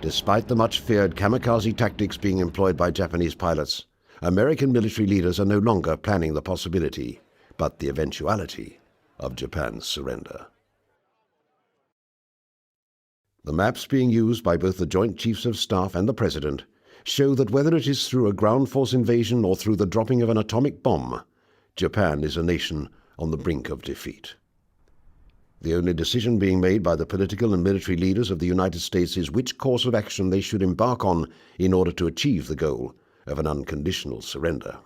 Despite the much-feared kamikaze tactics being employed by Japanese pilots, American military leaders are no longer planning the possibility, but the eventuality, of Japan's surrender. The maps being used by both the Joint Chiefs of Staff and the President show that whether it is through a ground force invasion or through the dropping of an atomic bomb, Japan is a nation on the brink of defeat. The only decision being made by the political and military leaders of the United States is which course of action they should embark on in order to achieve the goal of an unconditional surrender.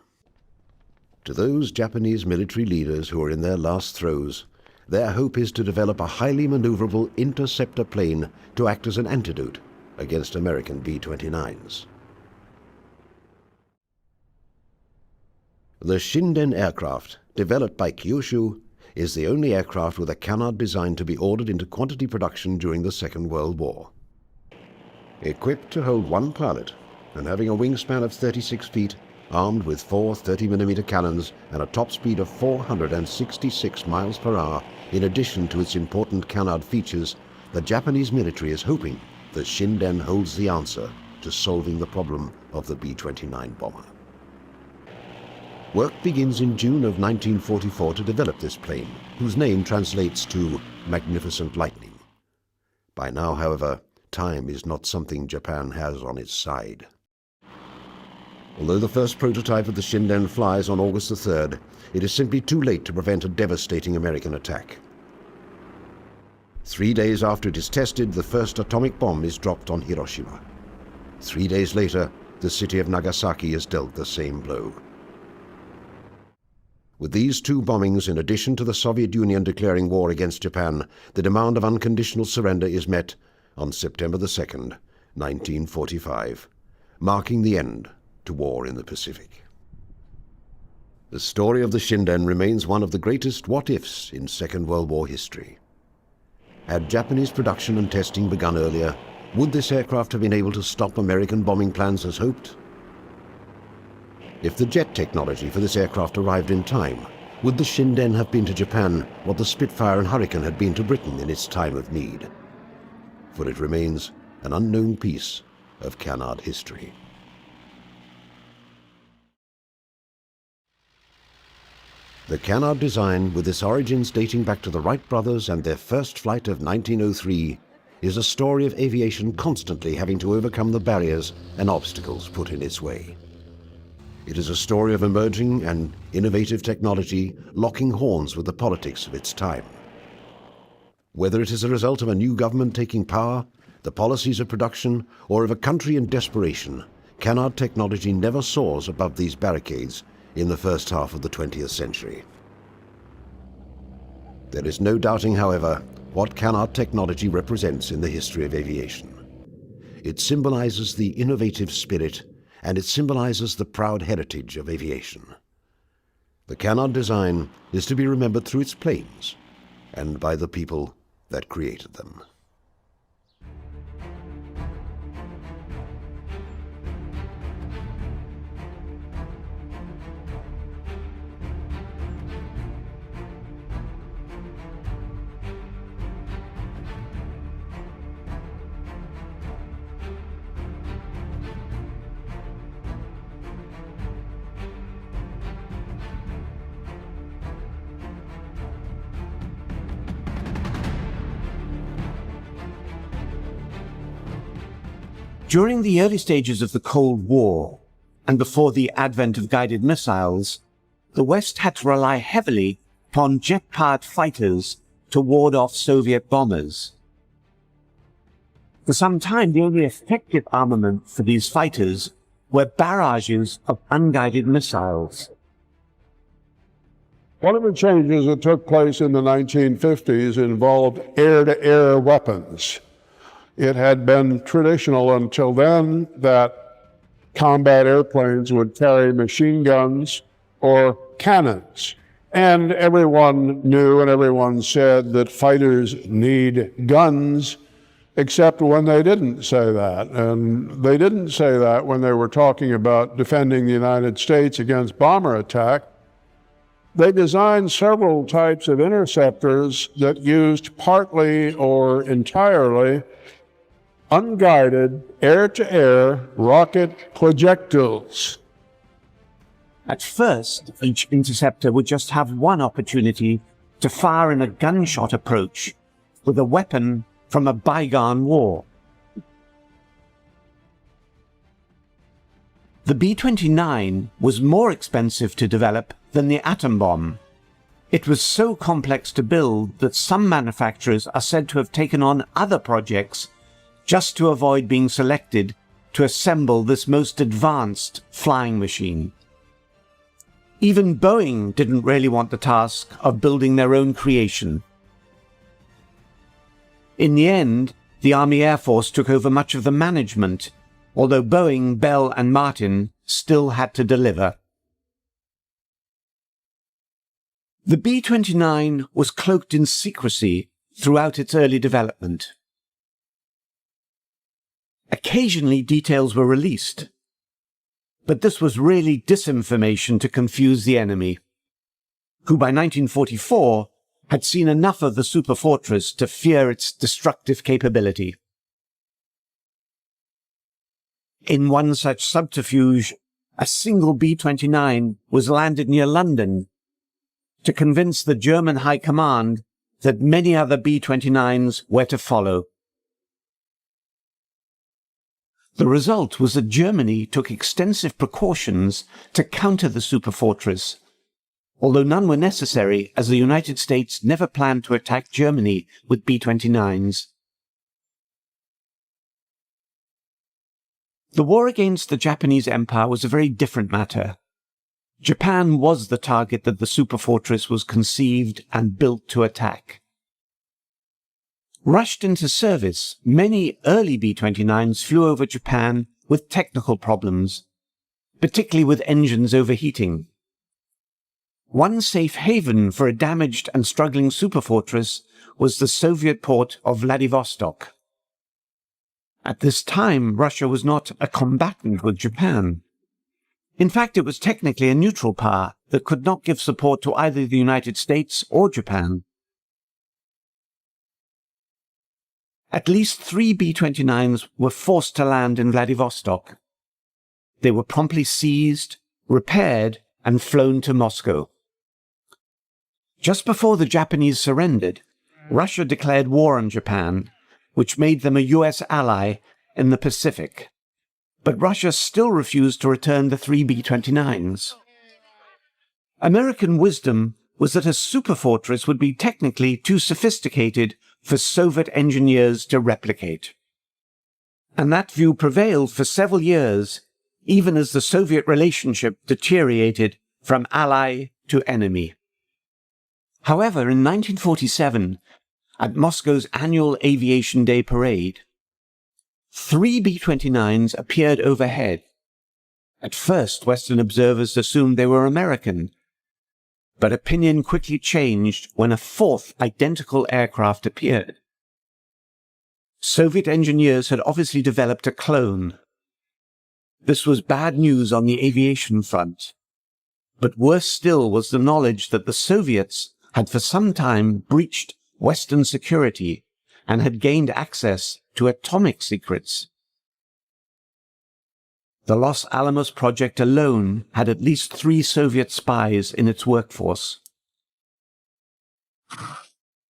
To those Japanese military leaders who are in their last throes, their hope is to develop a highly maneuverable interceptor plane to act as an antidote against American B-29s. The Shinden aircraft, developed by Kyushu, is the only aircraft with a canard designed to be ordered into quantity production during the Second World War. Equipped to hold one pilot and having a wingspan of 36 feet, armed with 4 30mm cannons and a top speed of 466 miles per hour, in addition to its important canard features, the Japanese military is hoping that Shinden holds the answer to solving the problem of the B-29 bomber. Work begins in June of 1944 to develop this plane, whose name translates to Magnificent Lightning. By now, however, time is not something Japan has on its side. Although the first prototype of the Shinden flies on August the 3rd, it is simply too late to prevent a devastating American attack. 3 days after it is tested, the first atomic bomb is dropped on Hiroshima. 3 days later, the city of Nagasaki is dealt the same blow. With these two bombings, in addition to the Soviet Union declaring war against Japan, the demand of unconditional surrender is met on September the 2nd, 1945, marking the end to war in the Pacific. The story of the Shinden remains one of the greatest what-ifs in Second World War history. Had Japanese production and testing begun earlier, Would this aircraft have been able to stop American bombing plans as hoped? If the jet technology for this aircraft arrived in time, would the Shinden have been to Japan what the Spitfire and Hurricane had been to Britain in its time of need? For it remains an unknown piece of canard history. The canard design, with its origins dating back to the Wright brothers and their first flight of 1903, is a story of aviation constantly having to overcome the barriers and obstacles put in its way. It is a story of emerging and innovative technology locking horns with the politics of its time. Whether it is a result of a new government taking power, the policies of production, or of a country in desperation, canard technology never soars above these barricades in the first half of the 20th century. There is no doubting, however, what canard technology represents in the history of aviation. It symbolizes the innovative spirit, and it symbolizes the proud heritage of aviation. The canard design is to be remembered through its planes and by the people that created them. During the early stages of the Cold War, and before the advent of guided missiles, the West had to rely heavily upon jet-powered fighters to ward off Soviet bombers. For some time, the only effective armament for these fighters were barrages of unguided missiles. One of the changes that took place in the 1950s involved air-to-air weapons. It had been traditional until then that combat airplanes would carry machine guns or cannons. And everyone knew and everyone said that fighters need guns, except when they didn't say that. And they didn't say that when they were talking about defending the United States against bomber attack. They designed several types of interceptors that used partly or entirely unguided air-to-air rocket projectiles. At first, each interceptor would just have one opportunity to fire in a gunshot approach with a weapon from a bygone war. The B-29 was more expensive to develop than the atom bomb. It was so complex to build that some manufacturers are said to have taken on other projects just to avoid being selected to assemble this most advanced flying machine. Even Boeing didn't really want the task of building their own creation. In the end, the Army Air Force took over much of the management, although Boeing, Bell, and Martin still had to deliver. The B-29 was cloaked in secrecy throughout its early development. Occasionally details were released, but this was really disinformation to confuse the enemy, who by 1944 had seen enough of the superfortress to fear its destructive capability. In one such subterfuge, a single B-29 was landed near London to convince the German High Command that many other B-29s were to follow. The result was that Germany took extensive precautions to counter the superfortress, although none were necessary as the United States never planned to attack Germany with B-29s. The war against the Japanese Empire was a very different matter. Japan was the target that the superfortress was conceived and built to attack. Rushed into service, many early B-29s flew over Japan with technical problems, particularly with engines overheating. One safe haven for a damaged and struggling superfortress was the Soviet port of Vladivostok. At this time, Russia was not a combatant with Japan. In fact, it was technically a neutral power that could not give support to either the United States or Japan. At least 3 B-29s were forced to land in Vladivostok. They were promptly seized, repaired, and flown to Moscow. Just before the Japanese surrendered, Russia declared war on Japan, which made them a US ally in the Pacific. But Russia still refused to return the 3 B-29s. American wisdom was that a superfortress would be technically too sophisticated for Soviet engineers to replicate. And that view prevailed for several years, even as the Soviet relationship deteriorated from ally to enemy. However, in 1947, at Moscow's annual Aviation Day parade, 3 B-29s appeared overhead. At first, Western observers assumed they were American, but opinion quickly changed when a fourth identical aircraft appeared. Soviet engineers had obviously developed a clone. This was bad news on the aviation front, but worse still was the knowledge that the Soviets had for some time breached Western security and had gained access to atomic secrets. The Los Alamos project alone had at least 3 Soviet spies in its workforce.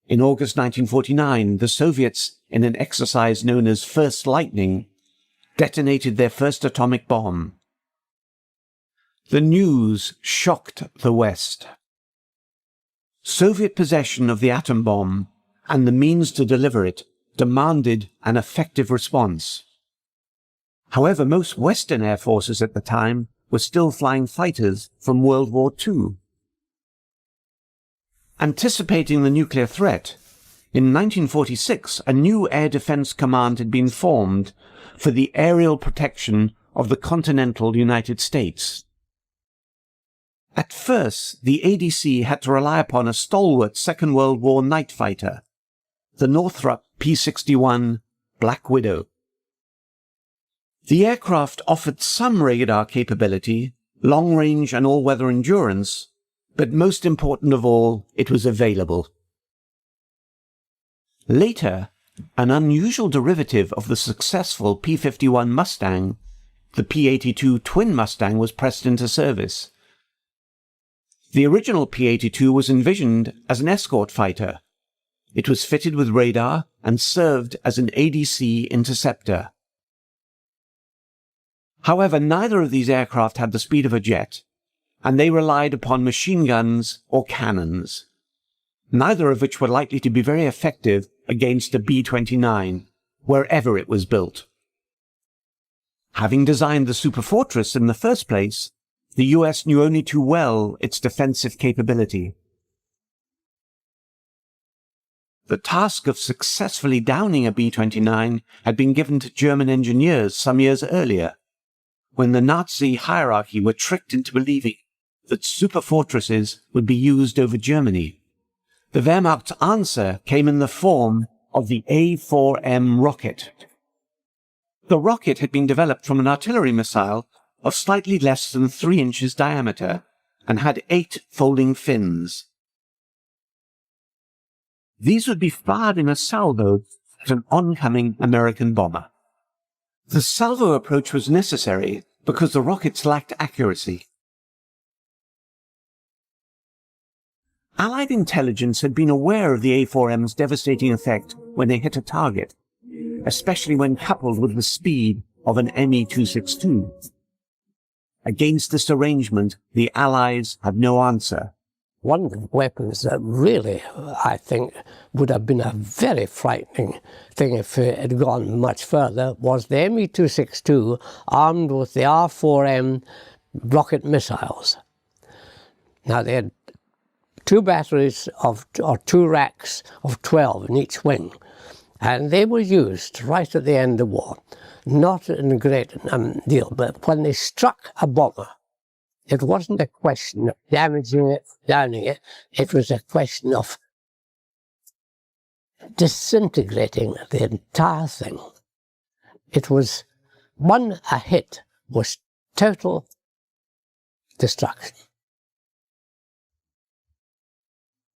In August 1949, the Soviets, in an exercise known as First Lightning, detonated their first atomic bomb. The news shocked the West. Soviet possession of the atom bomb and the means to deliver it demanded an effective response. However, most Western air forces at the time were still flying fighters from World War II. Anticipating the nuclear threat, in 1946 a new air defense command had been formed for the aerial protection of the continental United States. At first, the ADC had to rely upon a stalwart Second World War night fighter, the Northrop P-61 Black Widow. The aircraft offered some radar capability, long-range and all-weather endurance, but most important of all, it was available. Later, an unusual derivative of the successful P-51 Mustang, the P-82 Twin Mustang, was pressed into service. The original P-82 was envisioned as an escort fighter. It was fitted with radar and served as an ADC interceptor. However, neither of these aircraft had the speed of a jet, and they relied upon machine guns or cannons, neither of which were likely to be very effective against a B-29, wherever it was built. Having designed the superfortress in the first place, the US knew only too well its defensive capability. The task of successfully downing a B-29 had been given to German engineers some years earlier, when the Nazi hierarchy were tricked into believing that superfortresses would be used over Germany. The Wehrmacht's answer came in the form of the A4M rocket. The rocket had been developed from an artillery missile of slightly less than 3 inches diameter and had 8 folding fins. These would be fired in a salvo at an oncoming American bomber. The salvo approach was necessary because the rockets lacked accuracy. Allied intelligence had been aware of the A4M's devastating effect when they hit a target, especially when coupled with the speed of an Me-262. Against this arrangement, the Allies had no answer. One of the weapons that really, I think, would have been a very frightening thing if it had gone much further was the Me-262 armed with the R4M rocket missiles. Now, they had 2 batteries or 2 racks of 12 in each wing, and they were used right at the end of the war. Not in a great deal, but when they struck a bomber, it wasn't a question of damaging it, downing it. It was a question of disintegrating the entire thing. it was a hit was total destruction.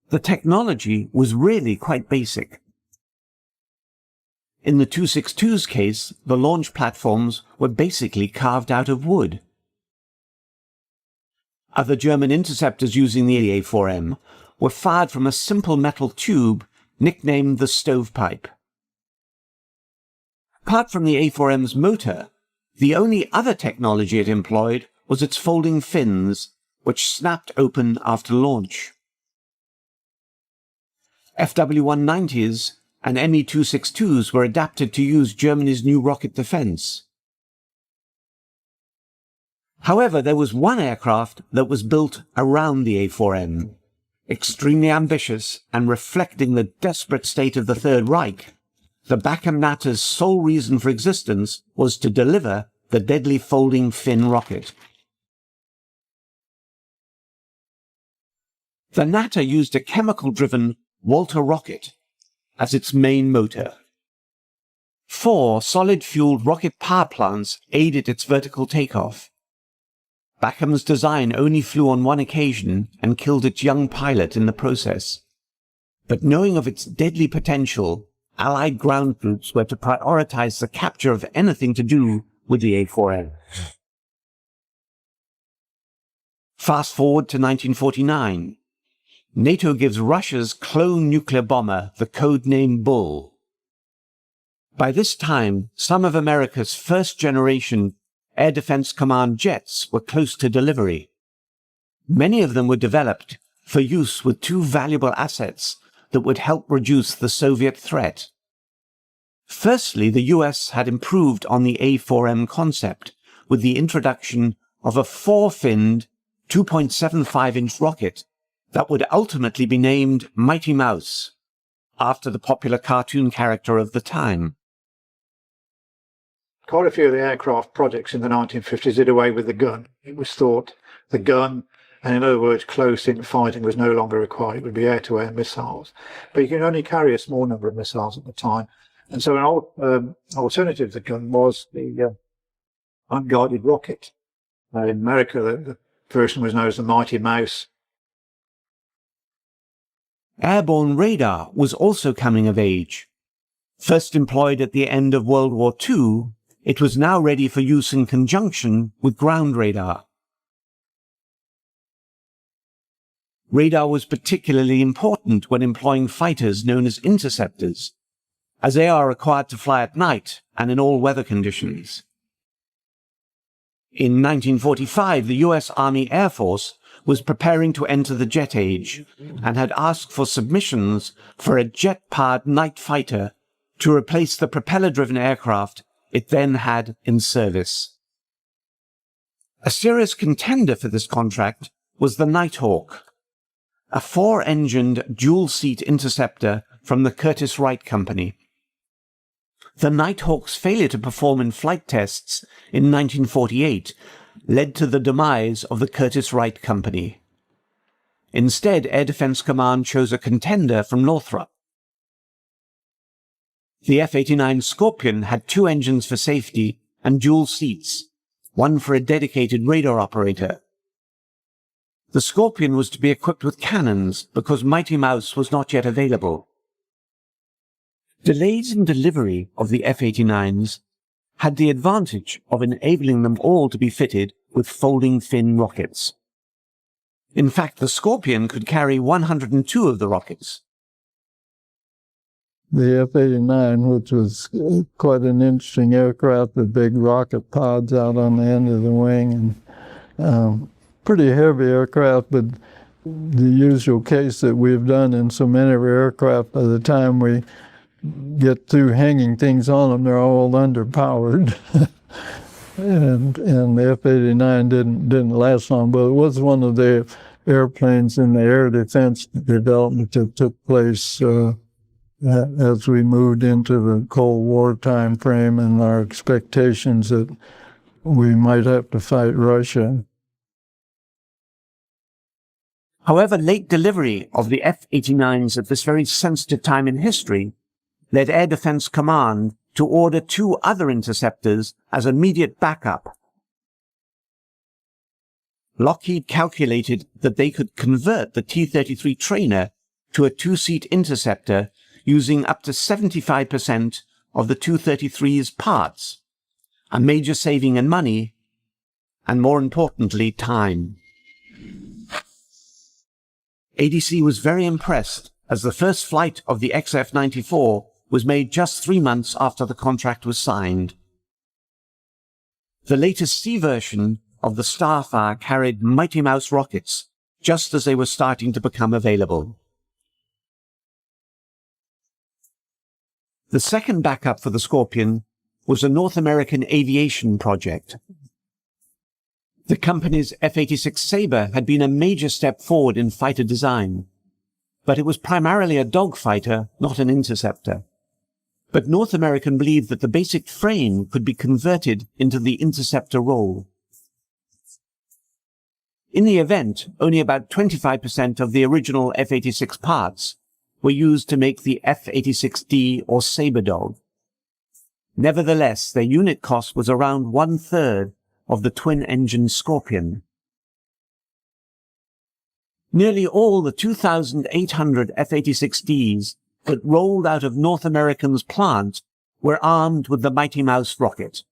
The technology was really quite basic. In the 262's case, the launch platforms were basically carved out of wood. Other German interceptors using the A4M were fired from a simple metal tube nicknamed the stovepipe. Apart from the A4M's motor, the only other technology it employed was its folding fins, which snapped open after launch. FW-190s and Me-262s were adapted to use Germany's new rocket defense. However, there was one aircraft that was built around the A4M, extremely ambitious and reflecting the desperate state of the Third Reich. The Bachem-Natter's sole reason for existence was to deliver the deadly folding fin rocket. The Natter used a chemical-driven Walter rocket as its main motor. 4 solid-fueled rocket power plants aided its vertical takeoff. Bachem's design only flew on one occasion and killed its young pilot in the process. But knowing of its deadly potential, Allied ground troops were to prioritize the capture of anything to do with the A4M. Fast forward to 1949. NATO gives Russia's clone nuclear bomber the codename Bull. By this time, some of America's first-generation Air Defense Command jets were close to delivery. Many of them were developed for use with 2 valuable assets that would help reduce the Soviet threat. Firstly, the US had improved on the A4M concept with the introduction of a 4-finned, 2.75-inch rocket that would ultimately be named Mighty Mouse, after the popular cartoon character of the time. Quite a few of the aircraft projects in the 1950s did away with the gun. It was thought the gun, and in other words, close-in fighting was no longer required. It would be air-to-air missiles. But you can only carry a small number of missiles at the time. And so an alternative to the gun was the unguided rocket. In America, the version was known as the Mighty Mouse. Airborne radar was also coming of age. First employed at the end of World War II, it was now ready for use in conjunction with ground radar. Radar was particularly important when employing fighters known as interceptors, as they are required to fly at night and in all weather conditions. In 1945, the US Army Air Force was preparing to enter the jet age and had asked for submissions for a jet-powered night fighter to replace the propeller-driven aircraft it then had in service. A serious contender for this contract was the Nighthawk, a 4-engined dual-seat interceptor from the Curtiss-Wright Company. The Nighthawk's failure to perform in flight tests in 1948 led to the demise of the Curtiss-Wright Company. Instead, Air Defense Command chose a contender from Northrop. The F-89 Scorpion had 2 engines for safety and dual seats, one for a dedicated radar operator. The Scorpion was to be equipped with cannons because Mighty Mouse was not yet available. Delays in delivery of the F-89s had the advantage of enabling them all to be fitted with folding fin rockets. In fact, the Scorpion could carry 102 of the rockets. The F-89, which was quite an interesting aircraft with big rocket pods out on the end of the wing, and pretty heavy aircraft, but the usual case that we've done in so many of our aircraft, by the time we get through hanging things on them, they're all underpowered. and the F-89 didn't last long, but it was one of the airplanes in the air defense development that took place as we moved into the Cold War time frame and our expectations that we might have to fight Russia. However, late delivery of the F-89s at this very sensitive time in history led Air Defense Command to order 2 other interceptors as immediate backup. Lockheed calculated that they could convert the T-33 trainer to a 2-seat interceptor using up to 75% of the Tu-33's parts, a major saving in money, and more importantly, time. ADC was very impressed, as the first flight of the XF-94 was made just 3 months after the contract was signed. The latest C version of the Starfire carried Mighty Mouse rockets, just as they were starting to become available. The second backup for the Scorpion was a North American aviation project. The company's F-86 Sabre had been a major step forward in fighter design, but it was primarily a dogfighter, not an interceptor. But North American believed that the basic frame could be converted into the interceptor role. In the event, only about 25% of the original F-86 parts were used to make the F-86D or Sabre dog. Nevertheless, their unit cost was around 1/3 of the twin-engine Scorpion. Nearly all the 2,800 F-86Ds that rolled out of North American's plant were armed with the Mighty Mouse rocket.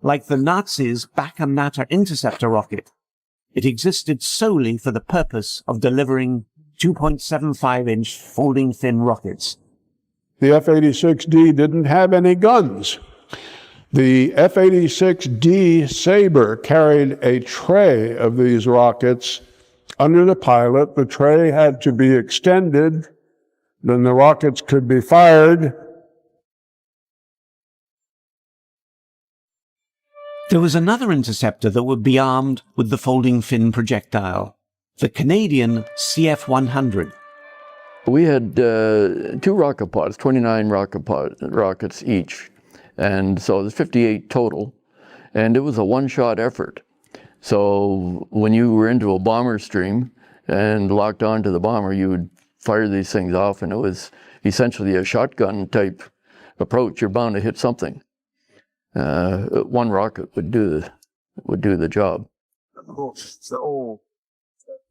Like the Nazis' Bacchanata interceptor rocket, it existed solely for the purpose of delivering 2.75-inch folding fin rockets. The F-86D didn't have any guns. The F-86D Sabre carried a tray of these rockets under the pilot. The tray had to be extended, then the rockets could be fired. There was another interceptor that would be armed with the folding fin projectile, the Canadian CF-100. We had 2 rocket pods, 29 rockets each. And so there's 58 total, and it was a one-shot effort. So when you were into a bomber stream and locked onto the bomber, you would fire these things off, and it was essentially a shotgun type approach. You're bound to hit something. One rocket would do the job.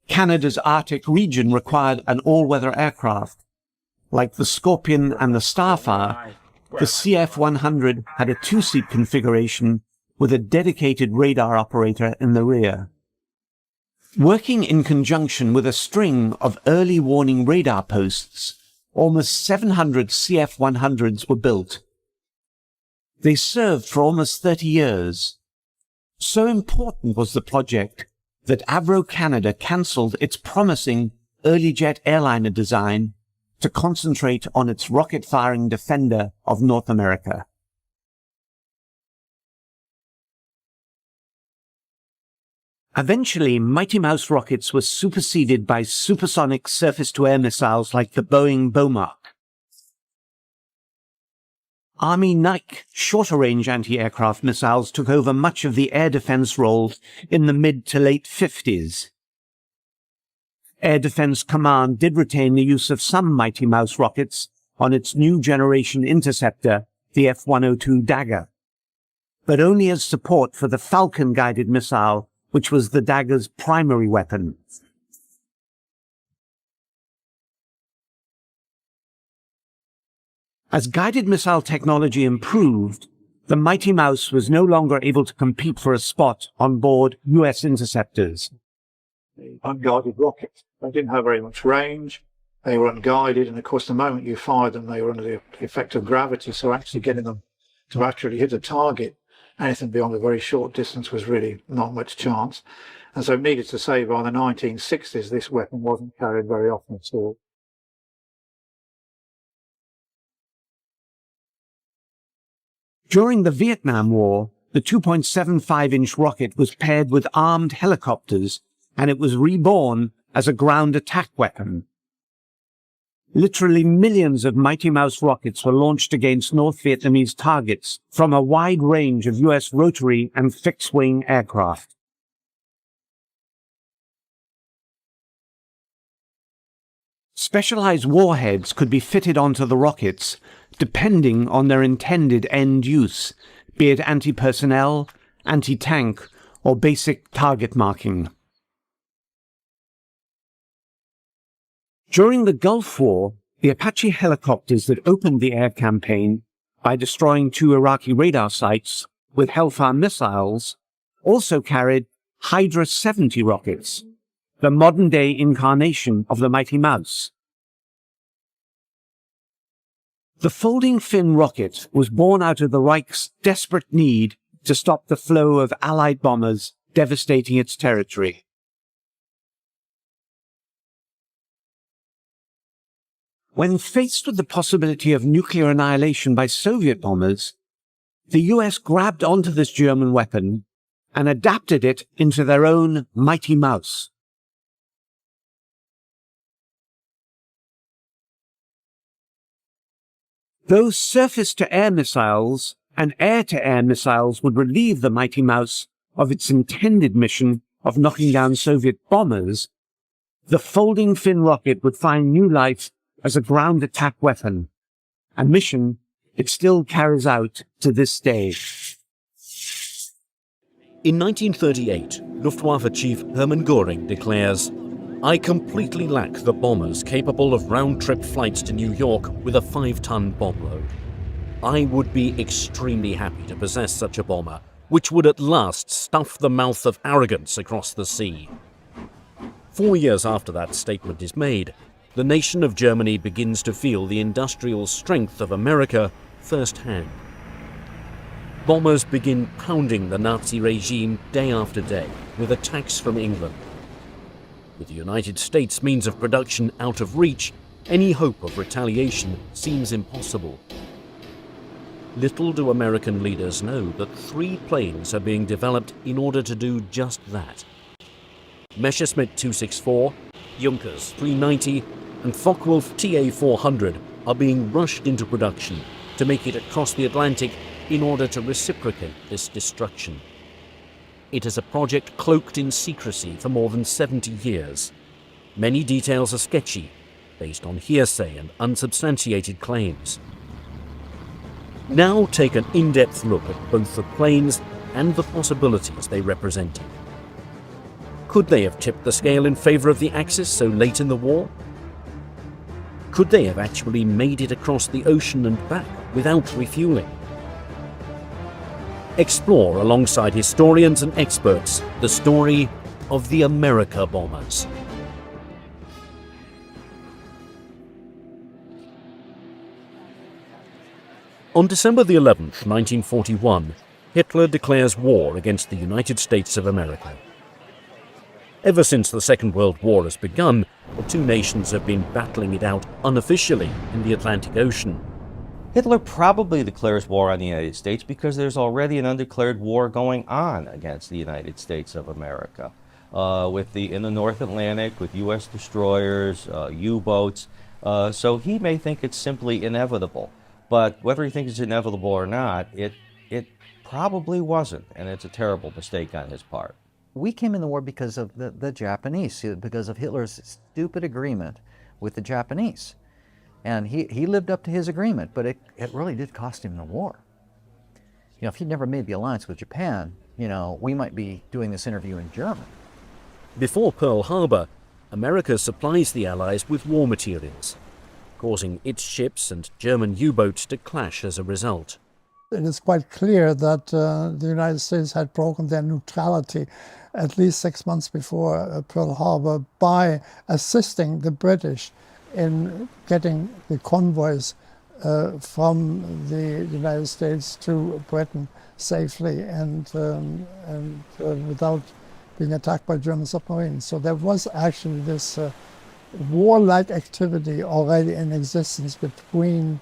Canada's Arctic region required an all-weather aircraft. Like the Scorpion and the Starfire, the CF-100 had a 2-seat configuration with a dedicated radar operator in the rear. Working in conjunction with a string of early warning radar posts, almost 700 CF-100s were built. They served for almost 30 years. So important was the project that Avro Canada cancelled its promising early jet airliner design to concentrate on its rocket-firing defender of North America. Eventually, Mighty Mouse rockets were superseded by supersonic surface-to-air missiles like the Boeing Bomark. Army Nike shorter-range anti-aircraft missiles took over much of the air defense role in the mid to late 50s. Air Defense Command did retain the use of some Mighty Mouse rockets on its new generation interceptor, the F-102 Dagger, but only as support for the Falcon-guided missile, which was the Dagger's primary weapon. As guided missile technology improved, the Mighty Mouse was no longer able to compete for a spot on board U.S. interceptors. Unguided rockets. They didn't have very much range. They were unguided, and of course the moment you fired them, they were under the effect of gravity, so actually getting them to actually hit a target, anything beyond a very short distance, was really not much chance. And so needless to say, by the 1960s, this weapon wasn't carried very often at all. During the Vietnam War, the 2.75-inch rocket was paired with armed helicopters, and it was reborn as a ground attack weapon. Literally millions of Mighty Mouse rockets were launched against North Vietnamese targets from a wide range of U.S. rotary and fixed-wing aircraft. Specialized warheads could be fitted onto the rockets depending on their intended end use, be it anti-personnel, anti-tank, or basic target marking. During the Gulf War, the Apache helicopters that opened the air campaign by destroying 2 Iraqi radar sites with Hellfire missiles also carried Hydra 70 rockets, the modern-day incarnation of the Mighty Mouse. The folding fin rocket was born out of the Reich's desperate need to stop the flow of Allied bombers devastating its territory. When faced with the possibility of nuclear annihilation by Soviet bombers, the US grabbed onto this German weapon and adapted it into their own Mighty Mouse. Those surface-to-air missiles and air-to-air missiles would relieve the Mighty Mouse of its intended mission of knocking down Soviet bombers, the folding fin rocket would find new life as a ground attack weapon, a mission it still carries out to this day. In 1938, Luftwaffe Chief Hermann Göring declares, "I completely lack the bombers capable of round-trip flights to New York with a 5-ton bomb load. I would be extremely happy to possess such a bomber, which would at last stuff the mouth of arrogance across the sea." 4 years after that statement is made, the nation of Germany begins to feel the industrial strength of America firsthand. Bombers begin pounding the Nazi regime day after day with attacks from England. With the United States means of production out of reach, any hope of retaliation seems impossible. Little do American leaders know that 3 planes are being developed in order to do just that. Messerschmitt 264, Junkers 390, and Focke-Wulf TA-400 are being rushed into production to make it across the Atlantic in order to reciprocate this destruction. It is a project cloaked in secrecy for more than 70 years. Many details are sketchy, based on hearsay and unsubstantiated claims. Now take an in-depth look at both the planes and the possibilities they represented. Could they have tipped the scale in favor of the Axis so late in the war? Could they have actually made it across the ocean and back without refueling? Explore alongside historians and experts the story of the America bombers. On December the 11th, 1941, Hitler declares war against the United States of America. Ever since the Second World War has begun, the 2 nations have been battling it out unofficially in the Atlantic Ocean. Hitler probably declares war on the United States because there's already an undeclared war going on against the United States of America. In the North Atlantic, with U.S. destroyers, U-boats. So he may think it's simply inevitable. But whether he thinks it's inevitable or not, it probably wasn't. And it's a terrible mistake on his part. We came in the war because of the Japanese, because of Hitler's stupid agreement with the Japanese. And he lived up to his agreement, but it really did cost him the war. You know, if he'd never made the alliance with Japan, you know, we might be doing this interview in German. Before Pearl Harbor, America supplies the Allies with war materials, causing its ships and German U-boats to clash as a result. It is quite clear that the United States had broken their neutrality at least 6 months before Pearl Harbor by assisting the British in getting the convoys from the United States to Britain safely and without being attacked by German submarines. So there was actually this warlike activity already in existence between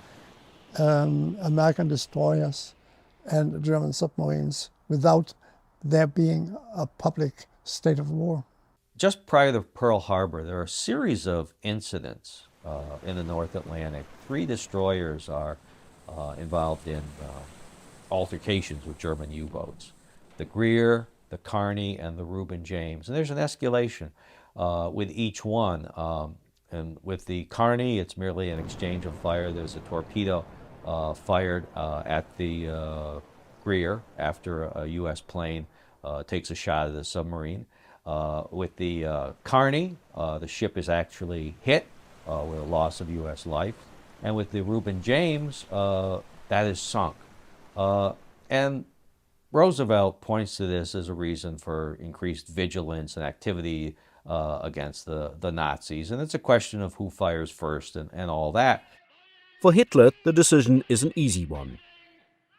American destroyers and German submarines without there being a public state of war. Just prior to Pearl Harbor, there are a series of incidents in the North Atlantic. 3 destroyers are involved in altercations with German U-boats. The Greer, the Kearney, and the Reuben James. And there's an escalation with each one. And with the Carney, it's merely an exchange of fire. There's a torpedo fired at the rear after a U.S. plane takes a shot at the submarine. With the Carney, the ship is actually hit with a loss of U.S. life. And with the Reuben James, that is sunk. And Roosevelt points to this as a reason for increased vigilance and activity against the Nazis. And it's a question of who fires first and all that. For Hitler, the decision is an easy one.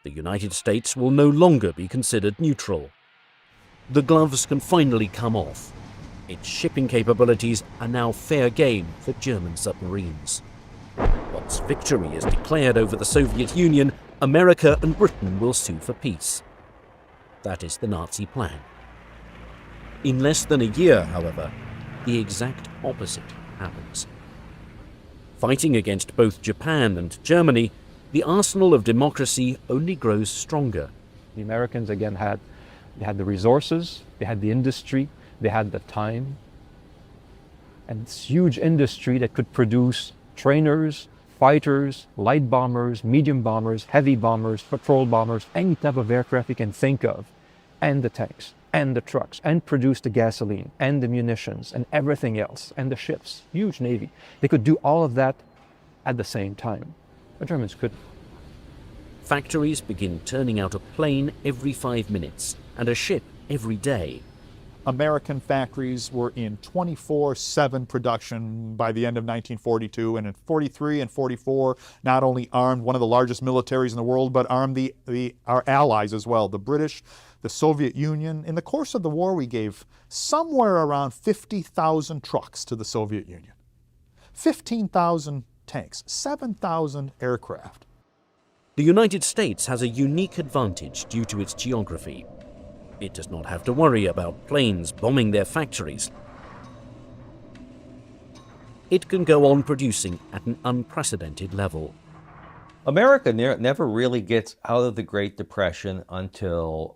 The United States will no longer be considered neutral. The gloves can finally come off. Its shipping capabilities are now fair game for German submarines. Once victory is declared over the Soviet Union, America and Britain will sue for peace. That is the Nazi plan. In less than a year, however, the exact opposite happens. Fighting against both Japan and Germany, the arsenal of democracy only grows stronger. The Americans, again, had the resources, they had the industry, they had the time, and this huge industry that could produce trainers, fighters, light bombers, medium bombers, heavy bombers, patrol bombers, any type of aircraft you can think of, and the tanks, and the trucks, and produce the gasoline, and the munitions, and everything else, and the ships. Huge navy. They could do all of that at the same time. The Germans couldn't. Factories begin turning out a plane every 5 minutes and a ship every day. American factories were in 24/7 production by the end of 1942, and in 43 and 44 not only armed one of the largest militaries in the world, but armed our allies as well, the British, the Soviet Union. In the course of the war, we gave somewhere around 50,000 trucks to the Soviet Union, 15,000 tanks, 7,000 aircraft. The United States has a unique advantage due to its geography. It does not have to worry about planes bombing their factories. It can go on producing at an unprecedented level. America never really gets out of the Great Depression until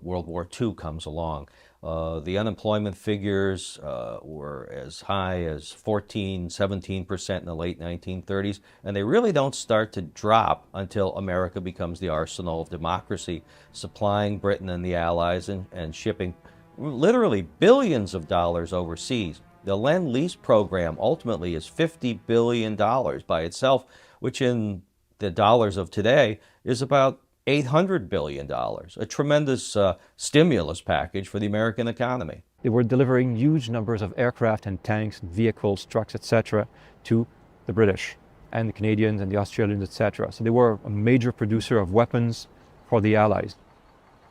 World War II comes along. The unemployment figures were as high as 14–17% in the late 1930s, and they really don't start to drop until America becomes the arsenal of democracy, supplying Britain and the Allies and shipping literally billions of dollars overseas. The Lend-Lease program ultimately is $50 billion by itself, which in the dollars of today is about $800 billion, a tremendous stimulus package for the American economy. They were delivering huge numbers of aircraft and tanks and vehicles, trucks, etc. to the British and the Canadians and the Australians, etc. So they were a major producer of weapons for the Allies.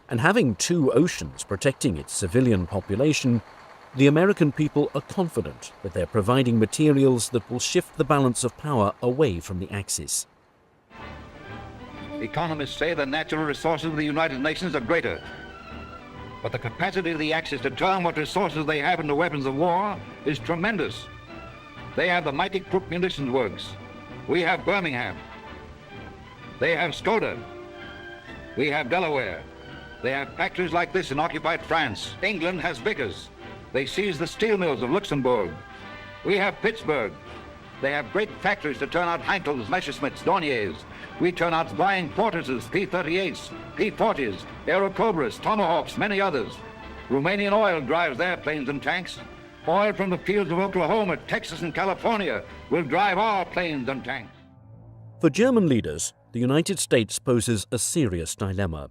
And having two oceans protecting its civilian population, the American people are confident that they're providing materials that will shift the balance of power away from the Axis. Economists say the natural resources of the United Nations are greater, but the capacity of the Axis to turn what resources they have into weapons of war is tremendous. They have the mighty Krupp munitions works. We have Birmingham. They have Skoda. We have Delaware. They have factories like this in occupied France. England has Vickers. They seized the steel mills of Luxembourg. We have Pittsburgh. They have great factories to turn out Heinkels, Messerschmitts, Dorniers. We turn out flying Fortresses, P-38s, P-40s, Aerocobras, Tomahawks, many others. Romanian oil drives their planes and tanks. Oil from the fields of Oklahoma, Texas, and California will drive our planes and tanks. For German leaders, the United States poses a serious dilemma.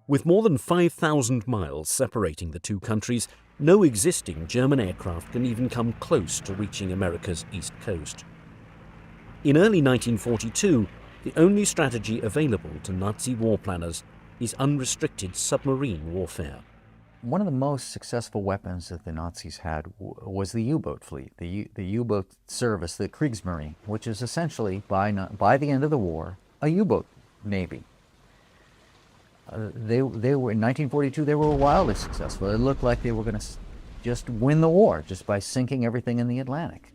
With more than 5,000 miles separating the two countries, no existing German aircraft can even come close to reaching America's east coast. In early 1942, the only strategy available to Nazi war planners is unrestricted submarine warfare. One of the most successful weapons that the Nazis had was the U-boat fleet, the U-boat service, the Kriegsmarine, which is essentially, by the end of the war, a U-boat navy. They were in 1942. They were wildly successful. It looked like they were going to just win the war just by sinking everything in the Atlantic.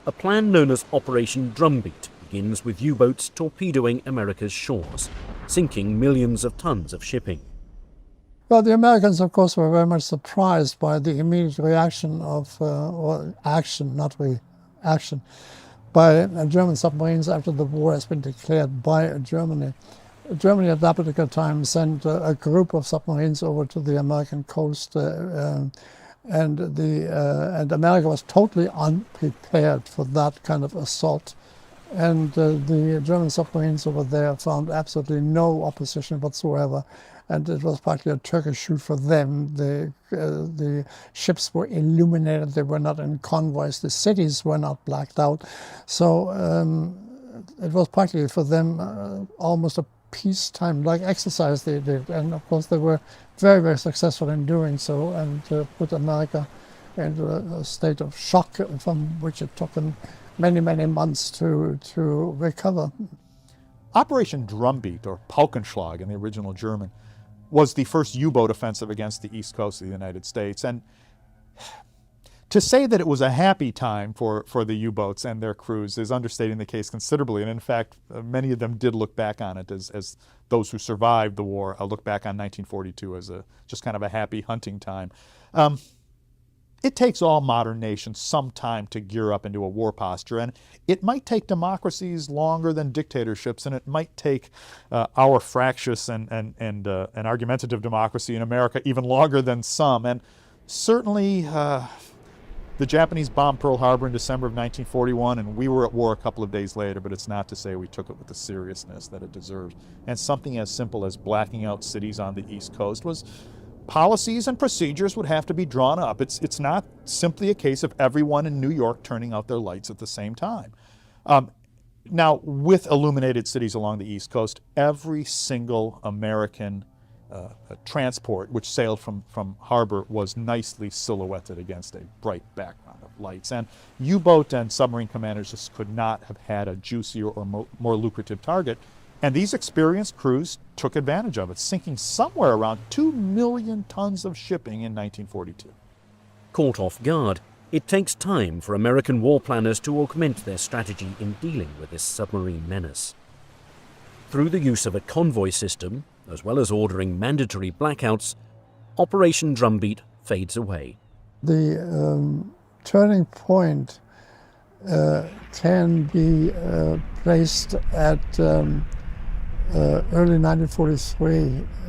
A plan known as Operation Drumbeat begins with U-boats torpedoing America's shores, sinking millions of tons of shipping. Well, the Americans, of course, were very much surprised by the immediate reaction of, or action, not action by German submarines after the war has been declared by Germany. Germany at that particular time sent a group of submarines over to the American coast, and America was totally unprepared for that kind of assault. And the German submarines over there found absolutely no opposition whatsoever, and it was partly a Turkish shoot for them. The ships were illuminated; they were not in convoys. The cities were not blacked out, so it was partly for them almost a peacetime-like exercise they did, and of course they were very, very successful in doing so, and put America into a state of shock from which it took them many, many months to recover. Operation Drumbeat, or Paukenschlag in the original German, was the first U-boat offensive against the east coast of the United States. And to say that it was a happy time for the U-boats and their crews is understating the case considerably. And in fact, many of them did look back on it as those who survived the war look back on 1942 as just kind of a happy hunting time. It takes all modern nations some time to gear up into a war posture, and it might take democracies longer than dictatorships, and it might take our fractious and argumentative democracy in America even longer than some. And certainly the Japanese bombed Pearl Harbor in December of 1941, and we were at war a couple of days later, but it's not to say we took it with the seriousness that it deserved. And something as simple as blacking out cities on the East Coast was policies and procedures would have to be drawn up. It's not simply a case of everyone in New York turning out their lights at the same time. Now, with illuminated cities along the East Coast, every single American transport which sailed from harbor was nicely silhouetted against a bright background of lights. And U-boat and submarine commanders just could not have had a juicier or more lucrative target. And these experienced crews took advantage of it, sinking somewhere around 2 million tons of shipping in 1942. Caught off guard, it takes time for American war planners to augment their strategy in dealing with this submarine menace. Through the use of a convoy system, as well as ordering mandatory blackouts, Operation Drumbeat fades away. The turning point can be placed at early 1943,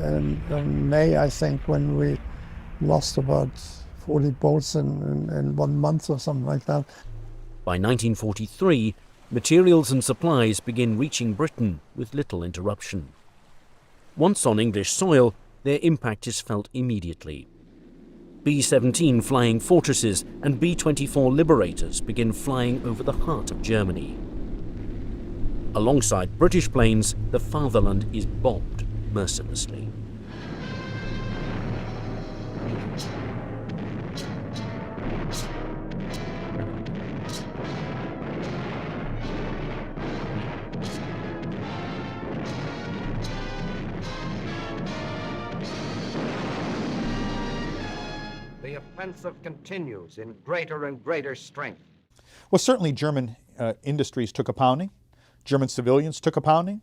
in May, I think, when we lost about 40 boats in 1 month or something like that. By 1943, materials and supplies begin reaching Britain with little interruption. Once on English soil, their impact is felt immediately. B-17 flying fortresses and B-24 Liberators begin flying over the heart of Germany. Alongside British planes, the fatherland is bombed mercilessly. The offensive continues in greater and greater strength. Well, certainly German industries took a pounding. German civilians took a pounding.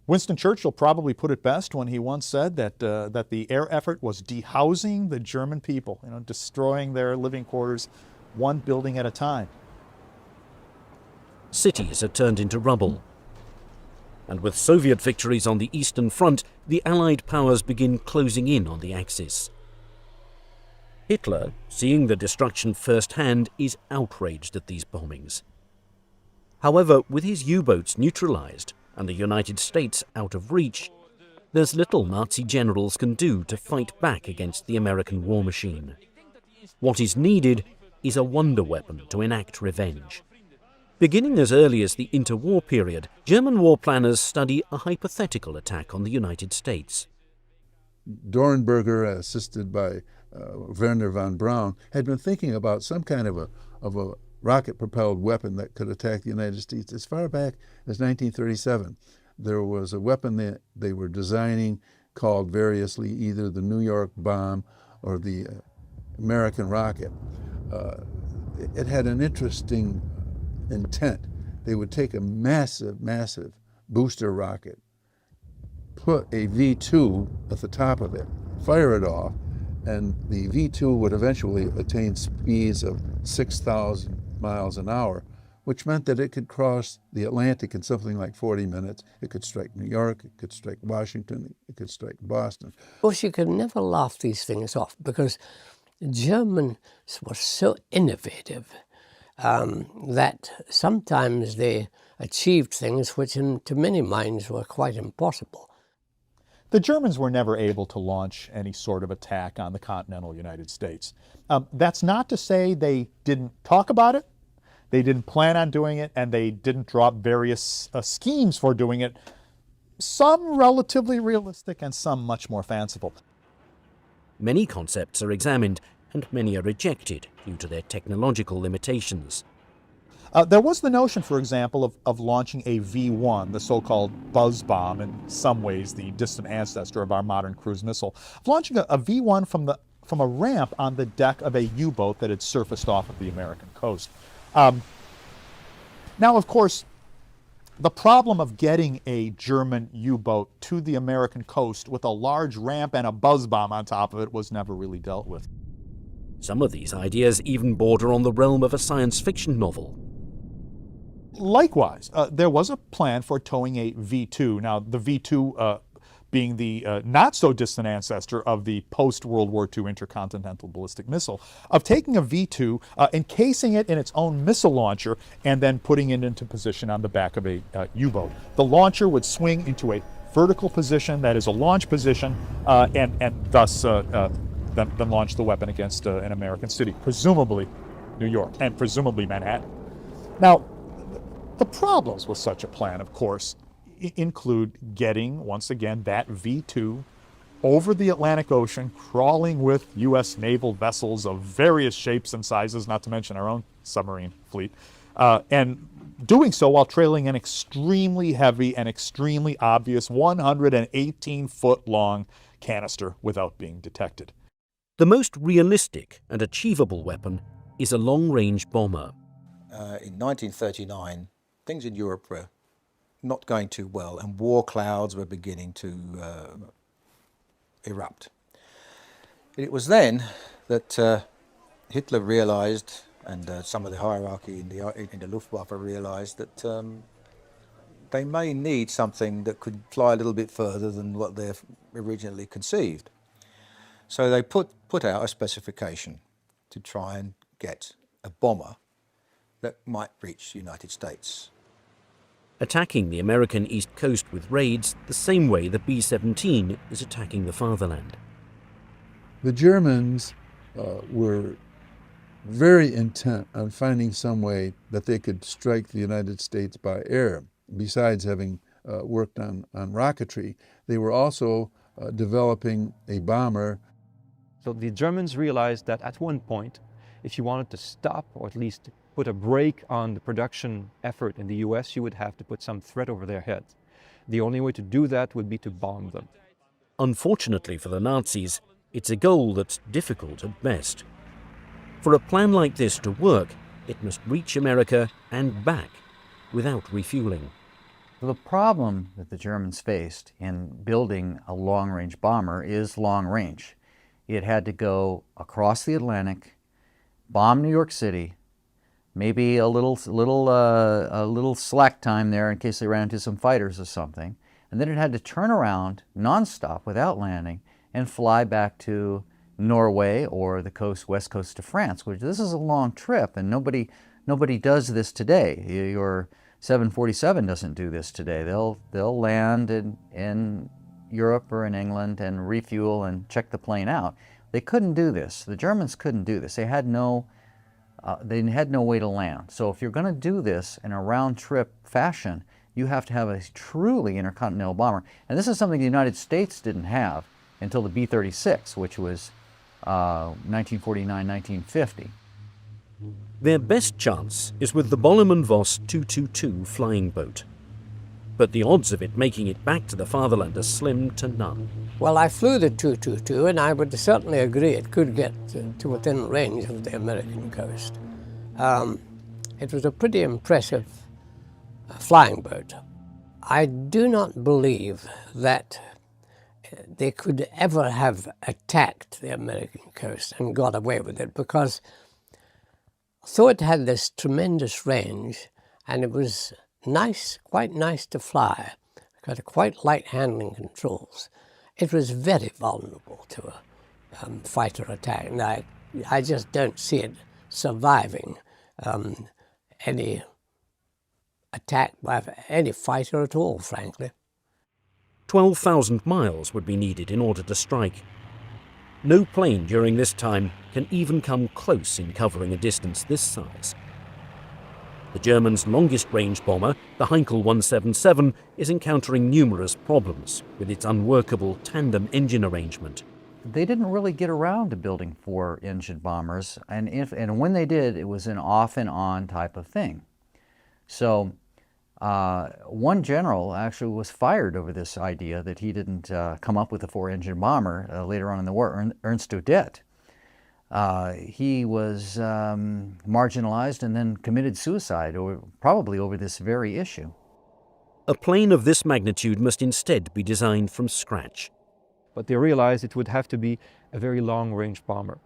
Winston Churchill probably put it best when he once said that the air effort was dehousing the German people, destroying their living quarters one building at a time. Cities are turned into rubble. And with Soviet victories on the Eastern Front, the Allied powers begin closing in on the Axis. Hitler, seeing the destruction firsthand, is outraged at these bombings. However, with his U-boats neutralized and the United States out of reach, there's little Nazi generals can do to fight back against the American war machine. What is needed is a wonder weapon to enact revenge. Beginning as early as the interwar period, German war planners study a hypothetical attack on the United States. Dornberger, assisted by Werner von Braun, had been thinking about some kind of a rocket-propelled weapon that could attack the United States as far back as 1937. There was a weapon that they were designing called variously either the New York bomb or the American rocket. It had an interesting intent. They would take a massive, massive booster rocket, put a V2 at the top of it, fire it off, and the V2 would eventually attain speeds of 6,000 miles an hour, which meant that it could cross the Atlantic in something like 40 minutes. It could strike New York, it could strike Washington, it could strike Boston. Of course, you can never laugh these things off because the Germans were so innovative that sometimes they achieved things which to many minds were quite impossible. The Germans were never able to launch any sort of attack on the continental United States. That's not to say they didn't talk about it, they didn't plan on doing it, and they didn't drop various schemes for doing it, some relatively realistic and some much more fanciful. Many concepts are examined and many are rejected due to their technological limitations. There was the notion, for example, of launching a V-1, the so-called buzz bomb, in some ways the distant ancestor of our modern cruise missile, of launching a V-1 from a ramp on the deck of a U-boat that had surfaced off of the American coast. Now, of course, the problem of getting a German U-boat to the American coast with a large ramp and a buzz bomb on top of it was never really dealt with. Some of these ideas even border on the realm of a science fiction novel. Likewise, there was a plan for towing a V-2. Now, the V-2 being the not-so-distant ancestor of the post-World War II intercontinental ballistic missile, of taking a V-2, encasing it in its own missile launcher, and then putting it into position on the back of a U-boat. The launcher would swing into a vertical position, that is a launch position, and thus then launch the weapon against an American city, presumably New York, and presumably Manhattan. Now, the problems with such a plan, of course, include getting, once again, that V-2 over the Atlantic Ocean, crawling with U.S. naval vessels of various shapes and sizes, not to mention our own submarine fleet, and doing so while trailing an extremely heavy and extremely obvious 118-foot-long canister without being detected. The most realistic and achievable weapon is a long-range bomber. In 1939, things in Europe were not going too well, and war clouds were beginning to erupt. It was then that Hitler realized, and some of the hierarchy in the Luftwaffe realized, that they may need something that could fly a little bit further than what they originally conceived. So they put out a specification to try and get a bomber that might reach the United States. Attacking the American East Coast with raids the same way the B-17 is attacking the fatherland. The Germans were very intent on finding some way that they could strike the United States by air. Besides having worked on rocketry, they were also developing a bomber. So the Germans realized that at one point, if you wanted to stop or at least put a brake on the production effort in the US, you would have to put some threat over their heads. The only way to do that would be to bomb them. Unfortunately for the Nazis, it's a goal that's difficult at best. For a plan like this to work, it must reach America and back without refueling. The problem that the Germans faced in building a long-range bomber is long-range. It had to go across the Atlantic, bomb New York City, maybe a little slack time there in case they ran into some fighters or something, and then it had to turn around nonstop without landing and fly back to Norway or the west coast of France, which this is a long trip, and nobody does this today. Your 747 doesn't do this today. They'll land in Europe or in England and refuel and check the plane out. They couldn't do this. The Germans couldn't do this. They had no way to land. So if you're going to do this in a round-trip fashion, you have to have a truly intercontinental bomber. And this is something the United States didn't have until the B-36, which was 1949-1950. Their best chance is with the Bollemann Voss 222 flying boat. But the odds of it making it back to the fatherland are slim to none. Well, I flew the 222, and I would certainly agree it could get to within range of the American coast. It was a pretty impressive flying boat. I do not believe that they could ever have attacked the American coast and got away with it, because So it had this tremendous range, and it was nice, quite nice to fly. It had quite light handling controls. It was very vulnerable to a fighter attack. Now, I just don't see it surviving any attack by any fighter at all, frankly. 12,000 miles would be needed in order to strike. No plane during this time can even come close in covering a distance this size. The Germans' longest-range bomber, the Heinkel 177, is encountering numerous problems with its unworkable tandem engine arrangement. They didn't really get around to building 4-engine bombers, and when they did, it was an off and on type of thing. So one general actually was fired over this idea that he didn't come up with a 4-engine bomber later on in the war, Ernst Udet. He was marginalized and then committed suicide, probably over this very issue. A plane of this magnitude must instead be designed from scratch. But they realized it would have to be a very long-range bomber.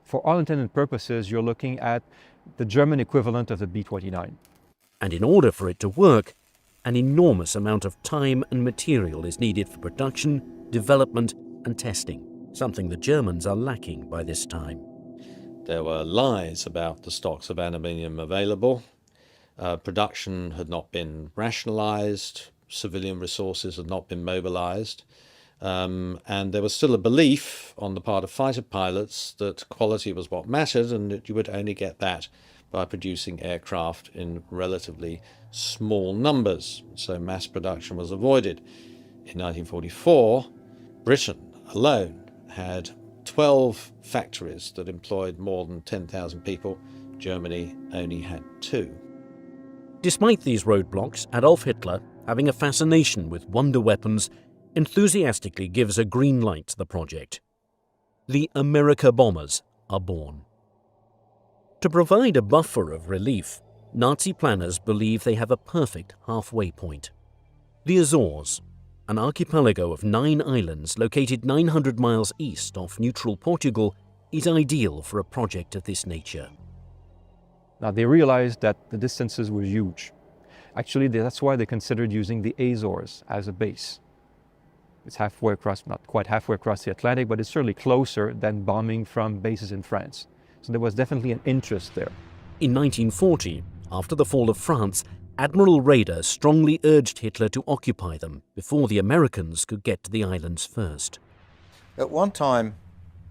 For all intended purposes, you're looking at the German equivalent of the B-29. And in order for it to work, an enormous amount of time and material is needed for production, development, and testing, something the Germans are lacking by this time. There were lies about the stocks of aluminium available. Production had not been rationalized, civilian resources had not been mobilized, and there was still a belief on the part of fighter pilots that quality was what mattered and that you would only get that by producing aircraft in relatively small numbers. So mass production was avoided. In 1944, Britain alone had 12 factories that employed more than 10,000 people. Germany only had 2. Despite these roadblocks, Adolf Hitler, having a fascination with wonder weapons, enthusiastically gives a green light to the project. The America bombers are born. To provide a buffer of relief, Nazi planners believe they have a perfect halfway point. The Azores, an archipelago of 9 islands located 900 miles east off neutral Portugal, is ideal for a project of this nature. Now they realized that the distances were huge. Actually, that's why they considered using the Azores as a base. It's halfway across, not quite halfway across the Atlantic, but it's certainly closer than bombing from bases in France. So there was definitely an interest there. In 1940, after the fall of France, Admiral Raeder strongly urged Hitler to occupy them before the Americans could get to the islands first. At one time,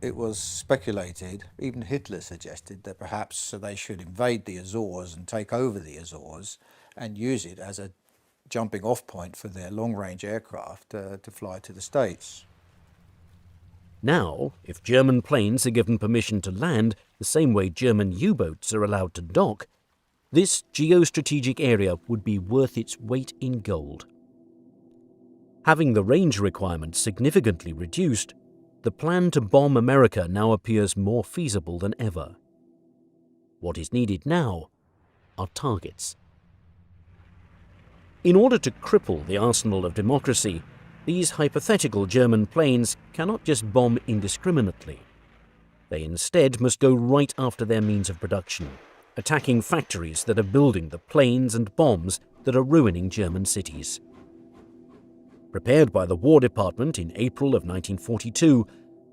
it was speculated, even Hitler suggested, that perhaps they should invade the Azores and take over the Azores and use it as a jumping off point for their long-range aircraft to fly to the States. Now, if German planes are given permission to land the same way German U-boats are allowed to dock, this geostrategic area would be worth its weight in gold. Having the range requirements significantly reduced, the plan to bomb America now appears more feasible than ever. What is needed now are targets. In order to cripple the arsenal of democracy, these hypothetical German planes cannot just bomb indiscriminately. They instead must go right after their means of production, attacking factories that are building the planes and bombs that are ruining German cities. Prepared by the War Department in April of 1942,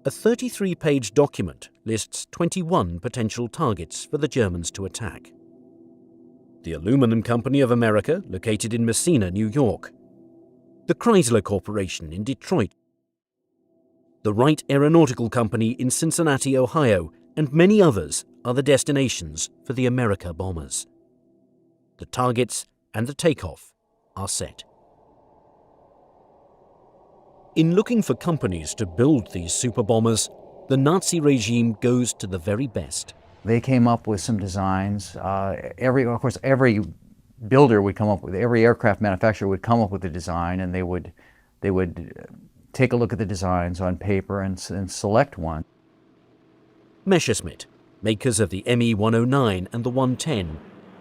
a 33-page document lists 21 potential targets for the Germans to attack. The Aluminum Company of America, located in Messina, New York. The Chrysler Corporation in Detroit. The Wright Aeronautical Company in Cincinnati, Ohio, and many others are the destinations for the America bombers. The targets and the takeoff are set. In looking for companies to build these super bombers, the Nazi regime goes to the very best. They came up with some designs. Of course, every builder would come up with, every aircraft manufacturer would come up with a design, and they would take a look at the designs on paper and select one. Messerschmitt, makers of the Me 109 and the 110,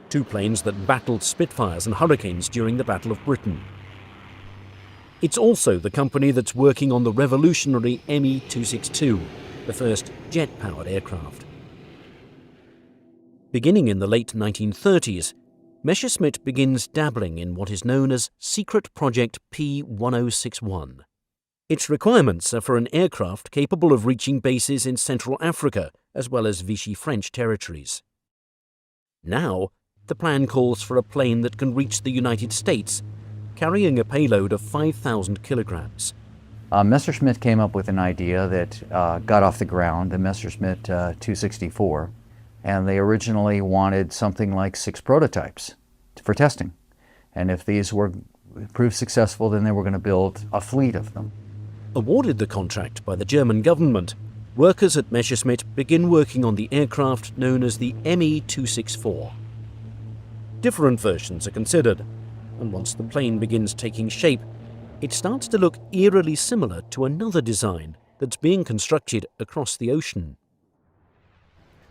2 planes that battled Spitfires and Hurricanes during the Battle of Britain. It's also the company that's working on the revolutionary Me 262, the first jet-powered aircraft. Beginning in the late 1930s, Messerschmitt begins dabbling in what is known as Secret Project P1061. Its requirements are for an aircraft capable of reaching bases in Central Africa as well as Vichy French territories. Now, the plan calls for a plane that can reach the United States, carrying a payload of 5,000 kilograms. Messerschmitt came up with an idea that got off the ground, the Messerschmitt 264, and they originally wanted something like 6 prototypes for testing. And if these were proved successful, then they were going to build a fleet of them. Awarded the contract by the German government, workers at Messerschmitt begin working on the aircraft known as the Me-264. Different versions are considered, and once the plane begins taking shape, it starts to look eerily similar to another design that's being constructed across the ocean.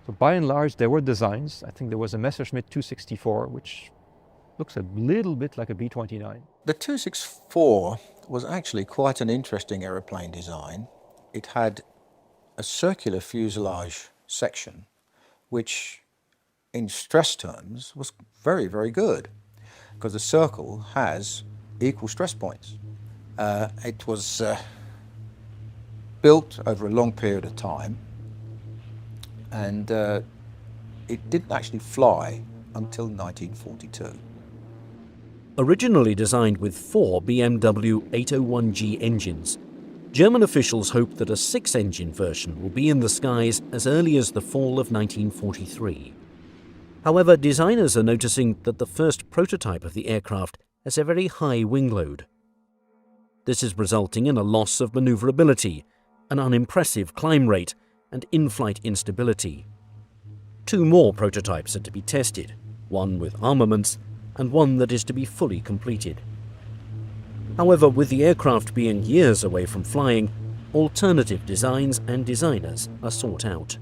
So by and large, there were designs. I think there was a Messerschmitt 264, which looks a little bit like a B-29. The 264 was actually quite an interesting aeroplane design. It had a circular fuselage section, which in stress terms was very, very good, because the circle has equal stress points. It was built over a long period of time, and it didn't actually fly until 1942. Originally designed with 4 BMW 801G engines, German officials hoped that a 6-engine version will be in the skies as early as the fall of 1943. However, designers are noticing that the first prototype of the aircraft has a very high wing load. This is resulting in a loss of maneuverability, an unimpressive climb rate, and in-flight instability. 2 more prototypes are to be tested, one with armaments and one that is to be fully completed. However, with the aircraft being years away from flying, alternative designs and designers are sought out.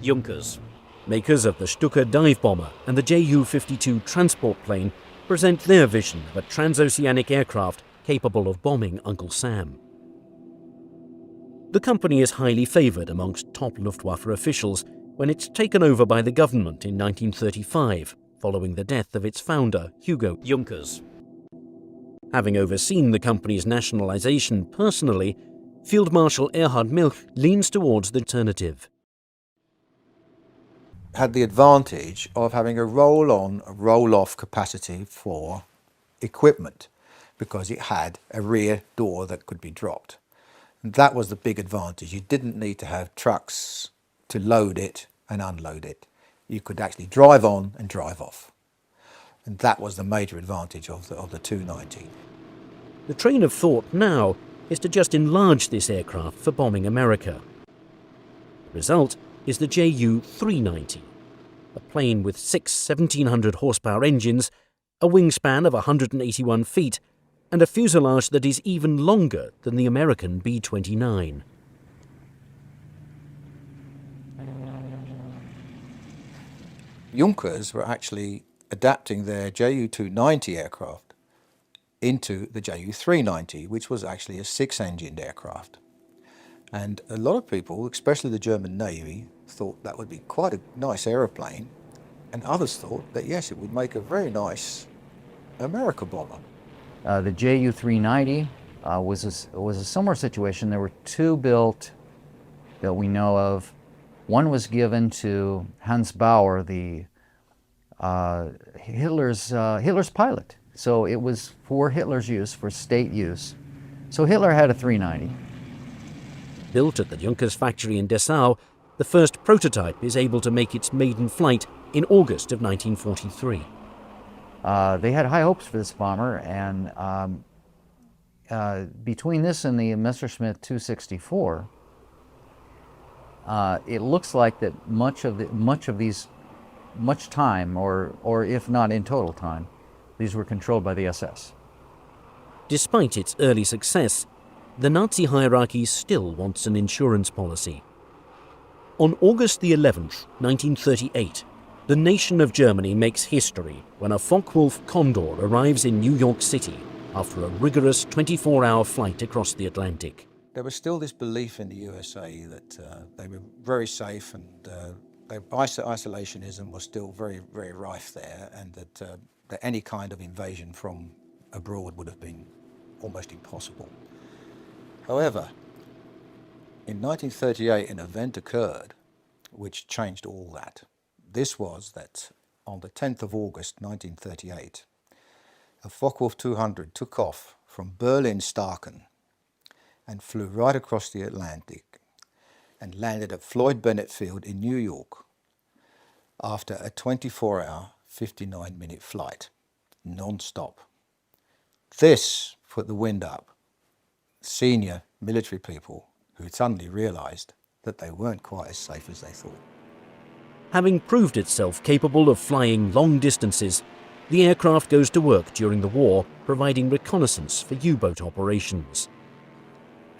Junkers, makers of the Stuka dive bomber and the Ju-52 transport plane, present their vision of a transoceanic aircraft capable of bombing Uncle Sam. The company is highly favoured amongst top Luftwaffe officials when it's taken over by the government in 1935, following the death of its founder, Hugo Junkers. Having overseen the company's nationalisation personally, Field Marshal Erhard Milch leans towards the alternative. Had the advantage of having a roll-on, roll-off capacity for equipment, because it had a rear door that could be dropped. And that was the big advantage. You didn't need to have trucks to load it and unload it. You could actually drive on and drive off. And that was the major advantage of the 290. The train of thought now is to just enlarge this aircraft for bombing America. The result is the Ju-390, a plane with 6 1700 horsepower engines, a wingspan of 181 feet, and a fuselage that is even longer than the American B-29. Junkers were actually adapting their Ju-290 aircraft into the Ju-390, which was actually a 6-engined aircraft. And a lot of people, especially the German Navy, thought that would be quite a nice aeroplane, and others thought that yes, it would make a very nice America bomber. The Ju-390 was a similar situation. There were 2 built that we know of. One was given to Hans Bauer, the Hitler's pilot. So it was for Hitler's use, for state use. So Hitler had a 390. Built at the Junkers factory in Dessau, the first prototype is able to make its maiden flight in August of 1943. They had high hopes for this bomber, and between this and the Messerschmitt 264, it looks like that much time, or if not in total time, these were controlled by the SS. Despite its early success, the Nazi hierarchy still wants an insurance policy. On August the 11th, 1938, the nation of Germany makes history when a Focke-Wulf Condor arrives in New York City after a rigorous 24-hour flight across the Atlantic. There was still this belief in the USA that they were very safe and isolationism was still very, very rife there, and that any kind of invasion from abroad would have been almost impossible. However, in 1938 an event occurred which changed all that. This was that on the 10th of August 1938, a Focke-Wulf 200 took off from Berlin-Staaken and flew right across the Atlantic and landed at Floyd Bennett Field in New York after a 24-hour, 59-minute flight, non-stop. This put the wind up senior military people who suddenly realised that they weren't quite as safe as they thought. Having proved itself capable of flying long distances, the aircraft goes to work during the war, providing reconnaissance for U-boat operations.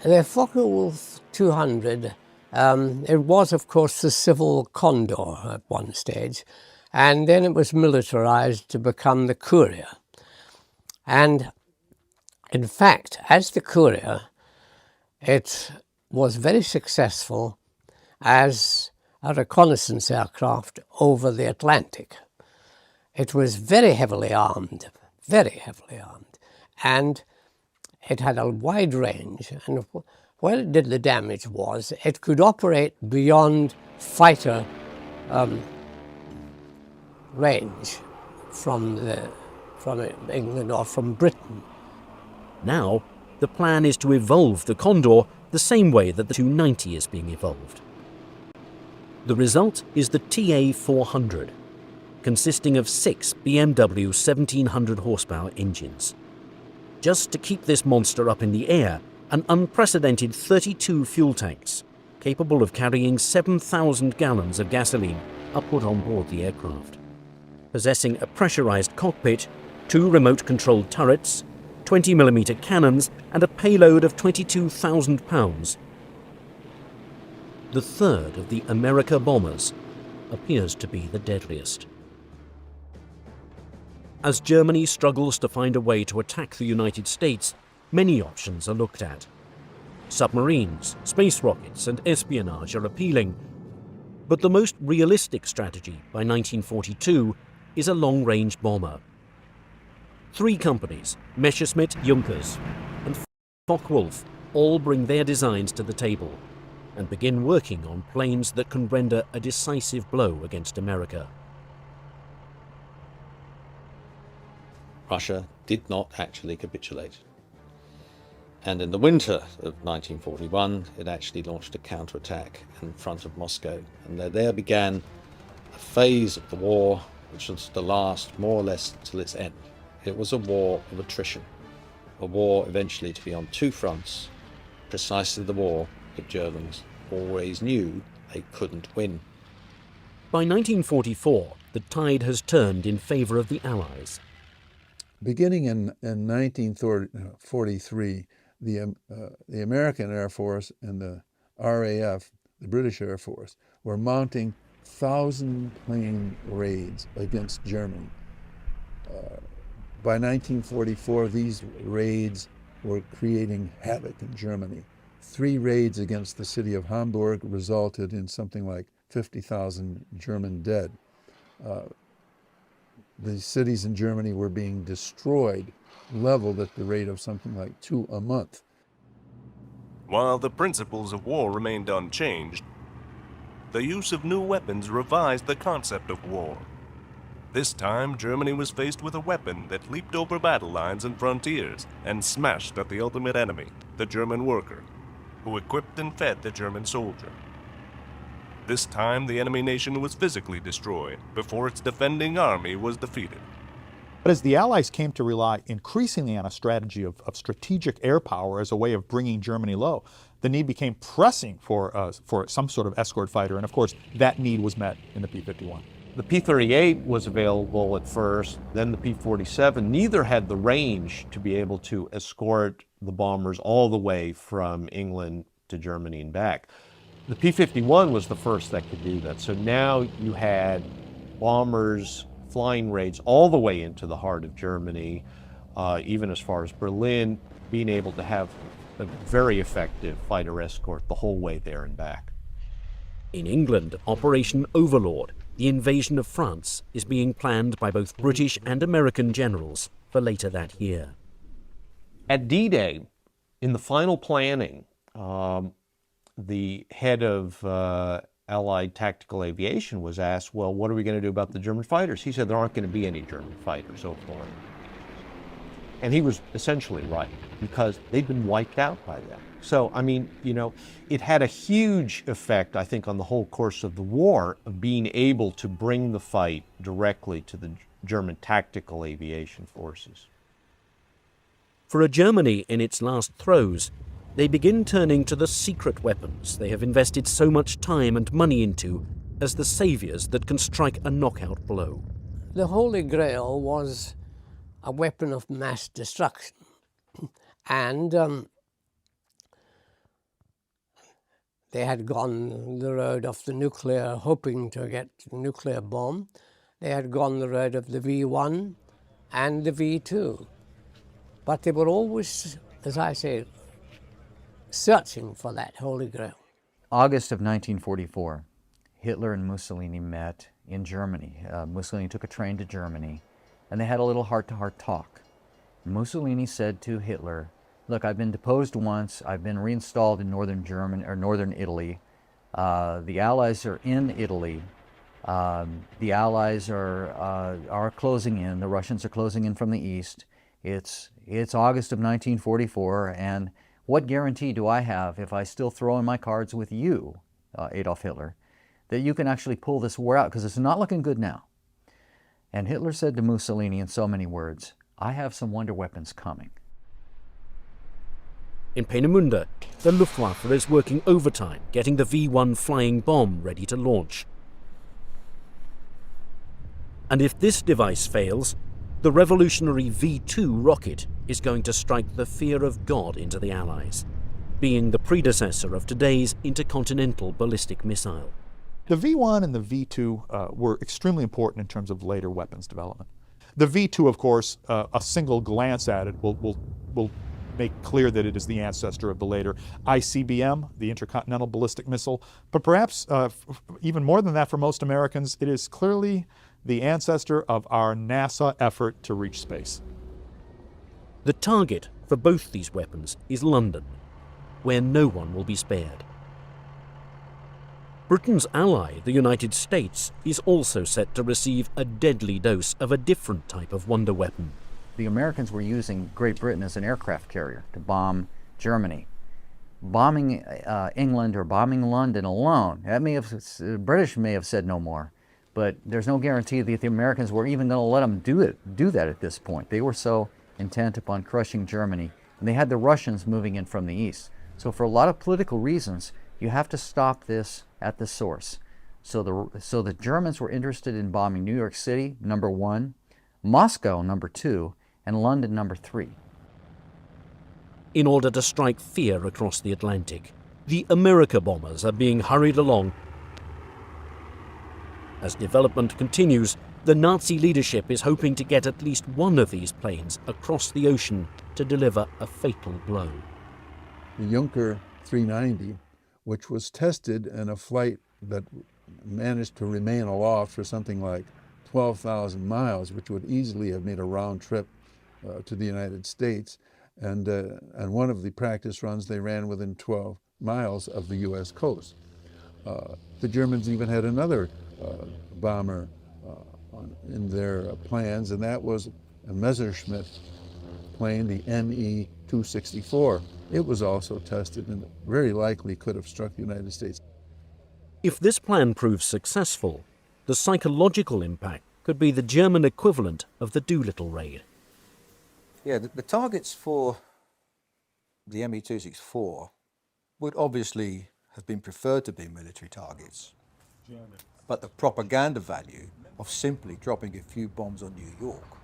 The Focke-Wulf 200, it was of course the civil Condor at one stage, and then it was militarized to become the Courier. And in fact, as the Courier, it was very successful as a reconnaissance aircraft over the Atlantic. It was very heavily armed, and it had a wide range, and where it did the damage was it could operate beyond fighter range from England or from Britain. Now, the plan is to evolve the Condor the same way that the 290 is being evolved. The result is the TA-400, consisting of 6 BMW 1700 horsepower engines. Just to keep this monster up in the air, an unprecedented 32 fuel tanks, capable of carrying 7,000 gallons of gasoline, are put on board the aircraft. Possessing a pressurized cockpit, 2 remote-controlled turrets, 20mm cannons, and a payload of 22,000 pounds. The third of the America bombers appears to be the deadliest. As Germany struggles to find a way to attack the United States, many options are looked at. Submarines, space rockets, and espionage are appealing, but the most realistic strategy by 1942 is a long-range bomber. 3 companies, Messerschmitt, Junkers, and Focke-Wulf, all bring their designs to the table and begin working on planes that can render a decisive blow against America. Russia did not actually capitulate. And in the winter of 1941, it actually launched a counterattack in front of Moscow. And there began a phase of the war which was to last more or less till its end. It was a war of attrition, a war eventually to be on 2 fronts, precisely the war the Germans always knew they couldn't win. By 1944, the tide has turned in favour of the Allies. Beginning in 1943, the American Air Force and the RAF, the British Air Force, were mounting 1,000-plane raids against Germany. By 1944, these raids were creating havoc in Germany. 3 raids against the city of Hamburg resulted in something like 50,000 German dead. The cities in Germany were being destroyed, leveled at the rate of something like 2 a month. While the principles of war remained unchanged, the use of new weapons revised the concept of war. This time, Germany was faced with a weapon that leaped over battle lines and frontiers and smashed at the ultimate enemy, the German worker, who equipped and fed the German soldier. This time, the enemy nation was physically destroyed before its defending army was defeated. But as the Allies came to rely increasingly on a strategy of strategic air power as a way of bringing Germany low, the need became pressing for some sort of escort fighter, and of course that need was met in the P-51. The P-38 was available at first, then the P-47. Neither had the range to be able to escort the bombers all the way from England to Germany and back. The P-51 was the first that could do that. So now you had bombers flying raids all the way into the heart of Germany, even as far as Berlin, being able to have a very effective fighter escort the whole way there and back. In England, Operation Overlord, the invasion of France, is being planned by both British and American generals for later that year. At D-Day, in the final planning, the head of Allied tactical aviation was asked, well, what are we going to do about the German fighters? He said there aren't going to be any German fighters so far. And he was essentially right, because they'd been wiped out by then. So, I mean, you know, it had a huge effect, I think, on the whole course of the war, of being able to bring the fight directly to the German tactical aviation forces. For a Germany in its last throes, they begin turning to the secret weapons they have invested so much time and money into as the saviors that can strike a knockout blow. The Holy Grail was a weapon of mass destruction. And they had gone the road of the nuclear, hoping to get the nuclear bomb. They had gone the road of the V1 and the V2. But they were always, as I say, searching for that Holy Grail. August of 1944, Hitler and Mussolini met in Germany. Mussolini took a train to Germany, and they had a little heart-to-heart talk. Mussolini said to Hitler, look, I've been deposed once, I've been reinstalled in northern Italy. The Allies are in Italy. The Allies are closing in, the Russians are closing in from the east. It's August of 1944, and what guarantee do I have, if I still throw in my cards with you, Adolf Hitler, that you can actually pull this war out, because it's not looking good now. And Hitler said to Mussolini in so many words, I have some wonder weapons coming. In Peenemünde, the Luftwaffe is working overtime, getting the V1 flying bomb ready to launch. And if this device fails, the revolutionary V2 rocket is going to strike the fear of God into the Allies, being the predecessor of today's intercontinental ballistic missile. The V1 and the V2 were extremely important in terms of later weapons development. The V2, of course, a single glance at it will make clear that it is the ancestor of the later ICBM, the intercontinental ballistic missile. But perhaps even more than that for most Americans, it is clearly the ancestor of our NASA effort to reach space. The target for both these weapons is London, where no one will be spared. Britain's ally, the United States, is also set to receive a deadly dose of a different type of wonder weapon. The Americans were using Great Britain as an aircraft carrier to bomb Germany. Bombing England or bombing London alone, the British may have said no more, but there's no guarantee that the Americans were even going to let them do that at this point. They were so intent upon crushing Germany, and they had the Russians moving in from the east. So for a lot of political reasons, you have to stop this at the source. So the Germans were interested in bombing New York City, number 1, Moscow, number 2, and London, number 3. In order to strike fear across the Atlantic, the America bombers are being hurried along. As development continues, the Nazi leadership is hoping to get at least one of these planes across the ocean to deliver a fatal blow. The Junker 390, which was tested in a flight that managed to remain aloft for something like 12,000 miles, which would easily have made a round trip to the United States. And one of the practice runs they ran within 12 miles of the U.S. coast. The Germans even had another bomber in their plans, and that was a Messerschmitt plane, the Me-264. It was also tested and very likely could have struck the United States. If this plan proves successful, the psychological impact could be the German equivalent of the Doolittle raid. Yeah, the targets for the Me-264 would obviously have been preferred to be military targets. But the propaganda value of simply dropping a few bombs on New York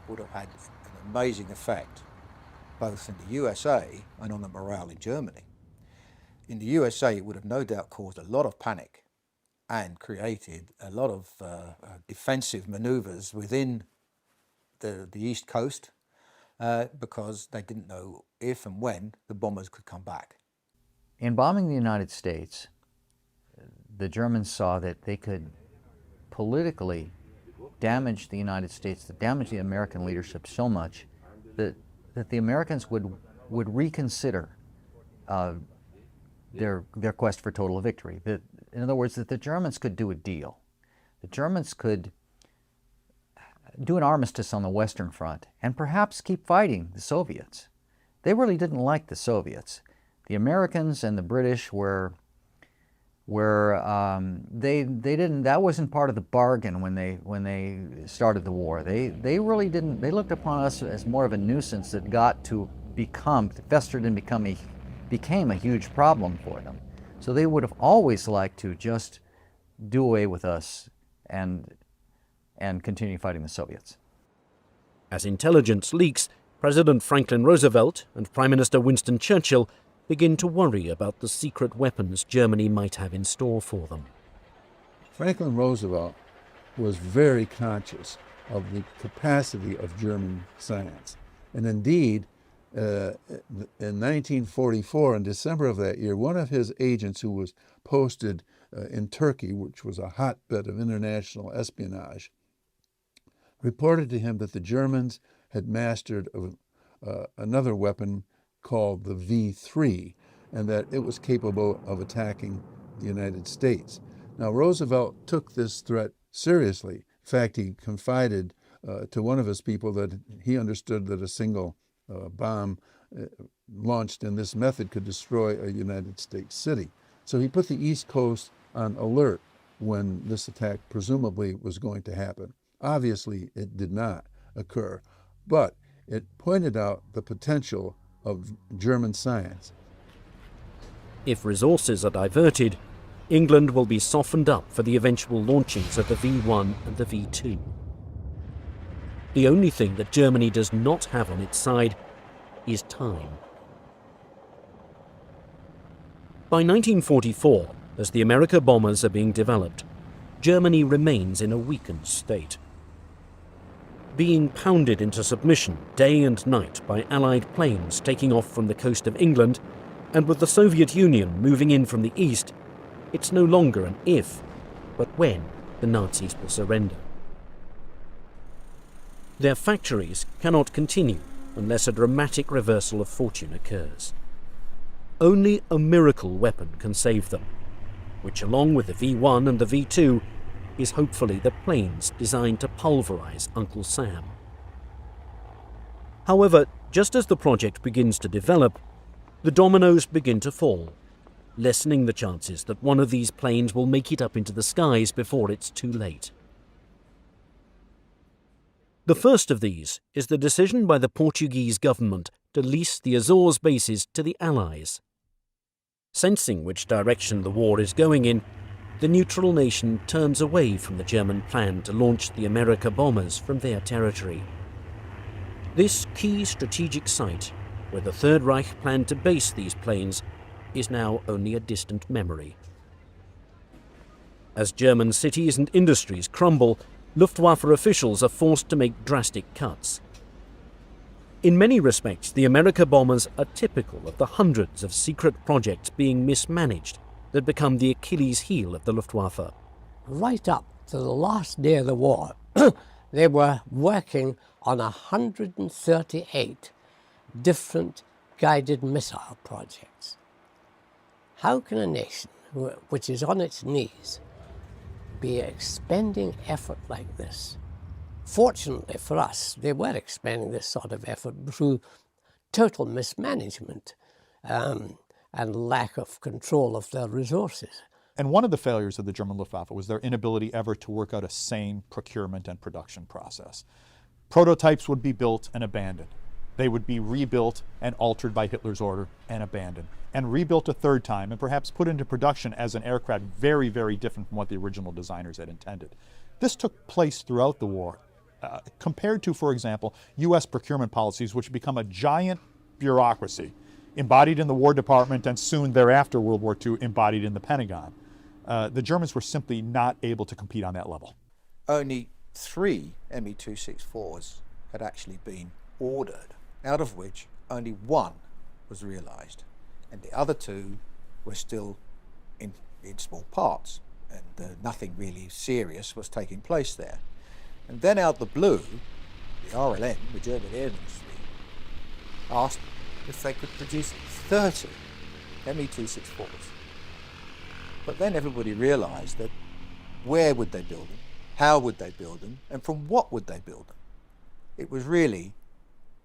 would have had an amazing effect both in the USA and on the morale in Germany. In the USA, it would have no doubt caused a lot of panic and created a lot of defensive maneuvers within the East Coast because they didn't know if and when the bombers could come back. In bombing the United States, the Germans saw that they could politically damage the United States, to damage the American leadership so much that the Americans would reconsider their quest for total victory. That, in other words, that the Germans could do a deal. The Germans could do an armistice on the Western Front and perhaps keep fighting the Soviets. They really didn't like the Soviets. The Americans and the British they didn't, that wasn't part of the bargain when they started the war. They really didn't, they looked upon us as more of a nuisance that got to festered and became a huge problem for them. So they would have always liked to just do away with us and continue fighting the Soviets. As intelligence leaks, President Franklin Roosevelt and Prime Minister Winston Churchill begin to worry about the secret weapons Germany might have in store for them. Franklin Roosevelt was very conscious of the capacity of German science. And indeed, in 1944, in December of that year, one of his agents who was posted in Turkey, which was a hotbed of international espionage, reported to him that the Germans had mastered another weapon called the V3, and that it was capable of attacking the United States. Now, Roosevelt took this threat seriously. In fact, he confided to one of his people that he understood that a single bomb launched in this method could destroy a United States city. So he put the East Coast on alert when this attack presumably was going to happen. Obviously, it did not occur, but it pointed out the potential of German science. If resources are diverted, England will be softened up for the eventual launchings of the V1 and the V2. The only thing that Germany does not have on its side is time. By 1944, as the America bombers are being developed, Germany remains in a weakened state. Being pounded into submission day and night by Allied planes taking off from the coast of England, and with the Soviet Union moving in from the east, it's no longer an if, but when the Nazis will surrender. Their factories cannot continue unless a dramatic reversal of fortune occurs. Only a miracle weapon can save them, which, along with the V1 and the V2, is hopefully the planes designed to pulverize Uncle Sam. However, just as the project begins to develop, the dominoes begin to fall, lessening the chances that one of these planes will make it up into the skies before it's too late. The first of these is the decision by the Portuguese government to lease the Azores bases to the Allies. Sensing which direction the war is going in, the neutral nation turns away from the German plan to launch the America bombers from their territory. This key strategic site, where the Third Reich planned to base these planes, is now only a distant memory. As German cities and industries crumble, Luftwaffe officials are forced to make drastic cuts. In many respects, the America bombers are typical of the hundreds of secret projects being mismanaged that become the Achilles heel of the Luftwaffe. Right up to the last day of the war, they were working on 138 different guided missile projects. How can a nation which is on its knees be expending effort like this? Fortunately for us, they were expending this sort of effort through total mismanagement and lack of control of their resources. And one of the failures of the German Luftwaffe was their inability ever to work out a sane procurement and production process. Prototypes would be built and abandoned. They would be rebuilt and altered by Hitler's order and abandoned, and rebuilt a third time and perhaps put into production as an aircraft very, very different from what the original designers had intended. This took place throughout the war, compared to, for example, U.S. procurement policies, which become a giant bureaucracy embodied in the War Department and soon thereafter, World War II, embodied in the Pentagon. The Germans were simply not able to compete on that level. Only 3 Me-264s had actually been ordered, out of which only 1 was realized, and the other 2 were still in small parts. and nothing really serious was taking place there. And then out the blue, the RLM, the German Air Ministry, asked if they could produce 30 Me-264s. But then everybody realised that where would they build them, how would they build them, and from what would they build them? It was really,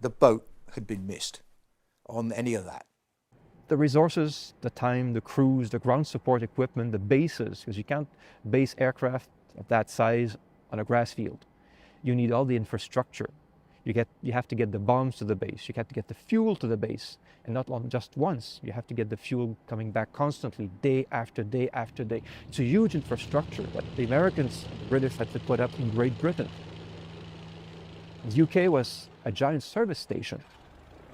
the boat had been missed on any of that. The resources, the time, the crews, the ground support equipment, the bases, because you can't base aircraft of that size on a grass field. You need all the infrastructure. You have to get the bombs to the base, you have to get the fuel to the base, and not just once. You have to get the fuel coming back constantly, day after day after day. It's a huge infrastructure that the Americans and the British had to put up in Great Britain. The UK was a giant service station.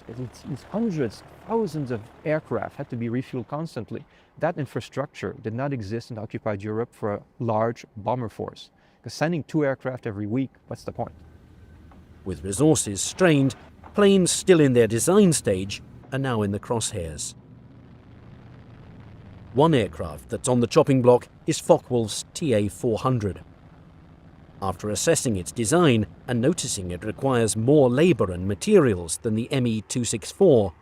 It's hundreds, thousands of aircraft had to be refueled constantly. That infrastructure did not exist in occupied Europe for a large bomber force. Because sending 2 aircraft every week, what's the point? With resources strained, planes still in their design stage are now in the crosshairs. One aircraft that's on the chopping block is Focke-Wulf's TA-400. After assessing its design and noticing it requires more labour and materials than the Me-264,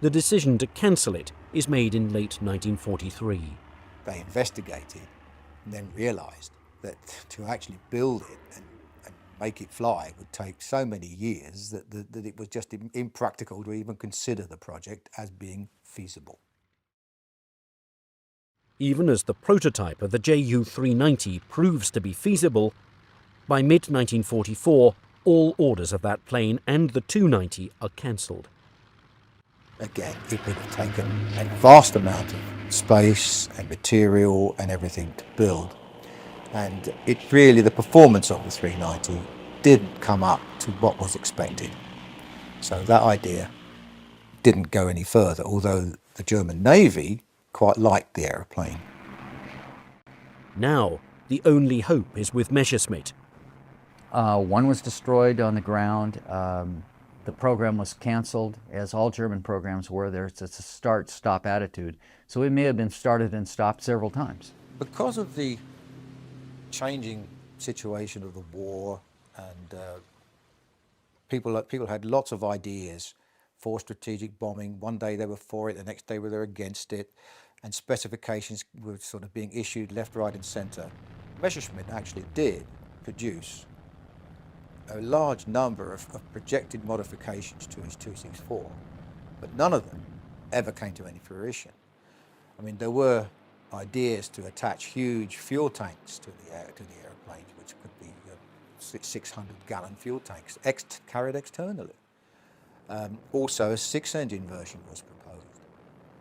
the decision to cancel it is made in late 1943. They investigated and then realised that to actually build it and make it fly would take so many years that it was just impractical to even consider the project as being feasible. Even as the prototype of the Ju-390 proves to be feasible, by mid-1944, all orders of that plane and the 290 are cancelled. Again, it would have taken a vast amount of space and material and everything to build. And it really, the performance of the 390 didn't come up to what was expected. So that idea didn't go any further, although the German Navy quite liked the aeroplane. Now, the only hope is with Messerschmitt. One was destroyed on the ground. The program was canceled, as all German programs were. There's a start-stop attitude. So it may have been started and stopped several times. Because of the changing situation of the war, and people had lots of ideas for strategic bombing. One day they were for it, the next day they were against it, and specifications were sort of being issued left, right and centre. Messerschmitt actually did produce a large number of projected modifications to his 264, but none of them ever came to any fruition. I mean, there were ideas to attach huge fuel tanks to the airplanes, which could be 600-gallon fuel tanks carried externally. Also, a 6-engine version was proposed.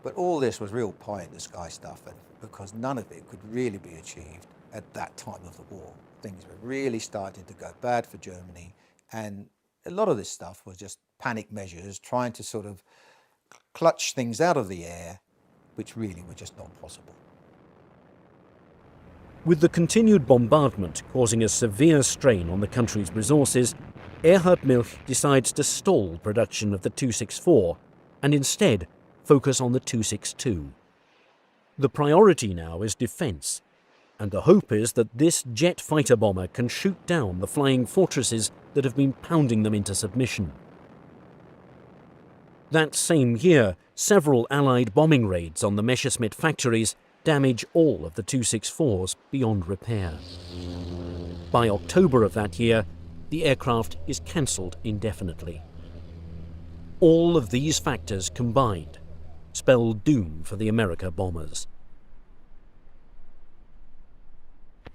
But all this was real pie-in-the-sky stuff, because none of it could really be achieved at that time of the war. Things were really starting to go bad for Germany, and a lot of this stuff was just panic measures, trying to sort of clutch things out of the air, which really were just not possible. With the continued bombardment causing a severe strain on the country's resources, Erhard Milch decides to stall production of the 264 and instead focus on the 262. The priority now is defence, and the hope is that this jet fighter bomber can shoot down the flying fortresses that have been pounding them into submission. That same year, several Allied bombing raids on the Messerschmitt factories damage all of the 264s beyond repair. By October of that year, the aircraft is cancelled indefinitely. All of these factors combined spell doom for the America bombers.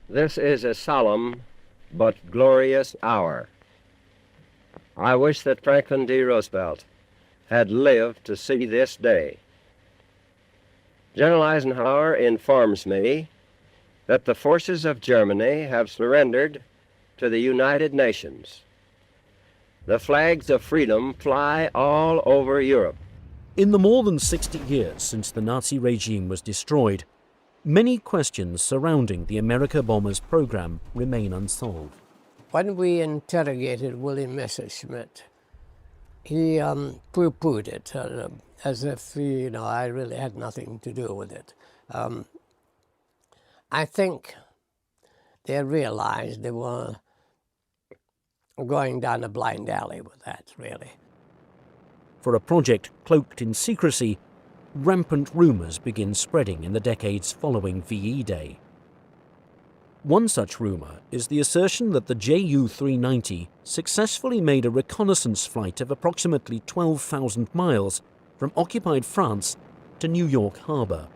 This is a solemn but glorious hour. I wish that Franklin D. Roosevelt had lived to see this day. General Eisenhower informs me that the forces of Germany have surrendered to the United Nations. The flags of freedom fly all over Europe. In the more than 60 years since the Nazi regime was destroyed, many questions surrounding the America bombers program remain unsolved. When we interrogated William Messerschmitt, he pooh-poohed it as if, I really had nothing to do with it. I think they realized they were going down a blind alley with that, really. For a project cloaked in secrecy, rampant rumours begin spreading in the decades following VE Day. One such rumour is the assertion that the Ju-390 successfully made a reconnaissance flight of approximately 12,000 miles from occupied France to New York Harbor.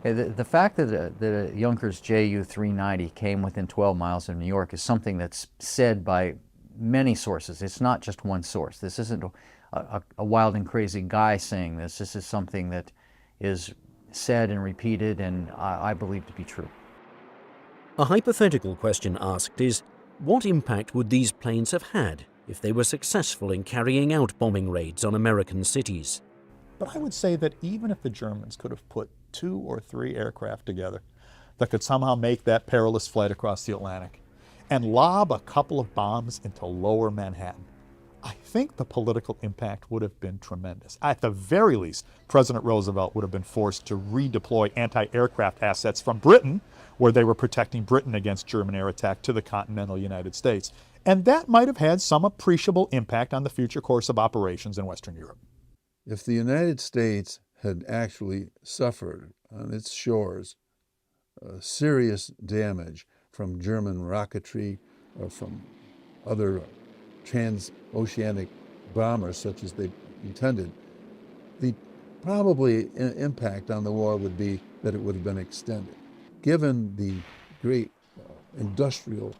The fact that a Junkers Ju-390 came within 12 miles of New York is something that's said by many sources. It's not just one source. This isn't a wild and crazy guy saying this. This is something that is said and repeated, and I believe to be true. A hypothetical question asked is, what impact would these planes have had if they were successful in carrying out bombing raids on American cities? But I would say that even if the Germans could have put 2 or 3 aircraft together that could somehow make that perilous flight across the Atlantic and lob a couple of bombs into lower Manhattan, I think the political impact would have been tremendous. At the very least, President Roosevelt would have been forced to redeploy anti-aircraft assets from Britain, where they were protecting Britain against German air attack, to the continental United States. And that might have had some appreciable impact on the future course of operations in Western Europe. If the United States had actually suffered on its shores serious damage from German rocketry or from other transoceanic bombers such as they intended, the probably impact on the war would be that it would have been extended. Given the great industrial,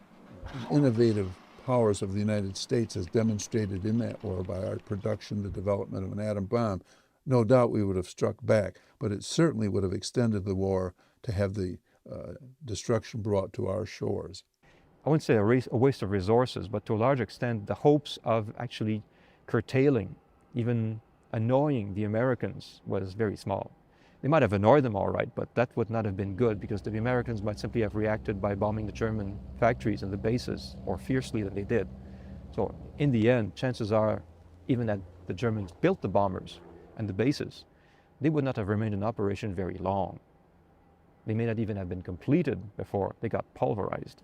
innovative powers of the United States as demonstrated in that war by our production, the development of an atom bomb, no doubt we would have struck back, but it certainly would have extended the war to have the destruction brought to our shores. I wouldn't say a waste of resources, but to a large extent, the hopes of actually curtailing, even annoying the Americans was very small. They might have annoyed them all right, but that would not have been good because the Americans might simply have reacted by bombing the German factories and the bases more fiercely than they did. So in the end, chances are, even that the Germans built the bombers and the bases, they would not have remained in operation very long. They may not even have been completed before they got pulverized.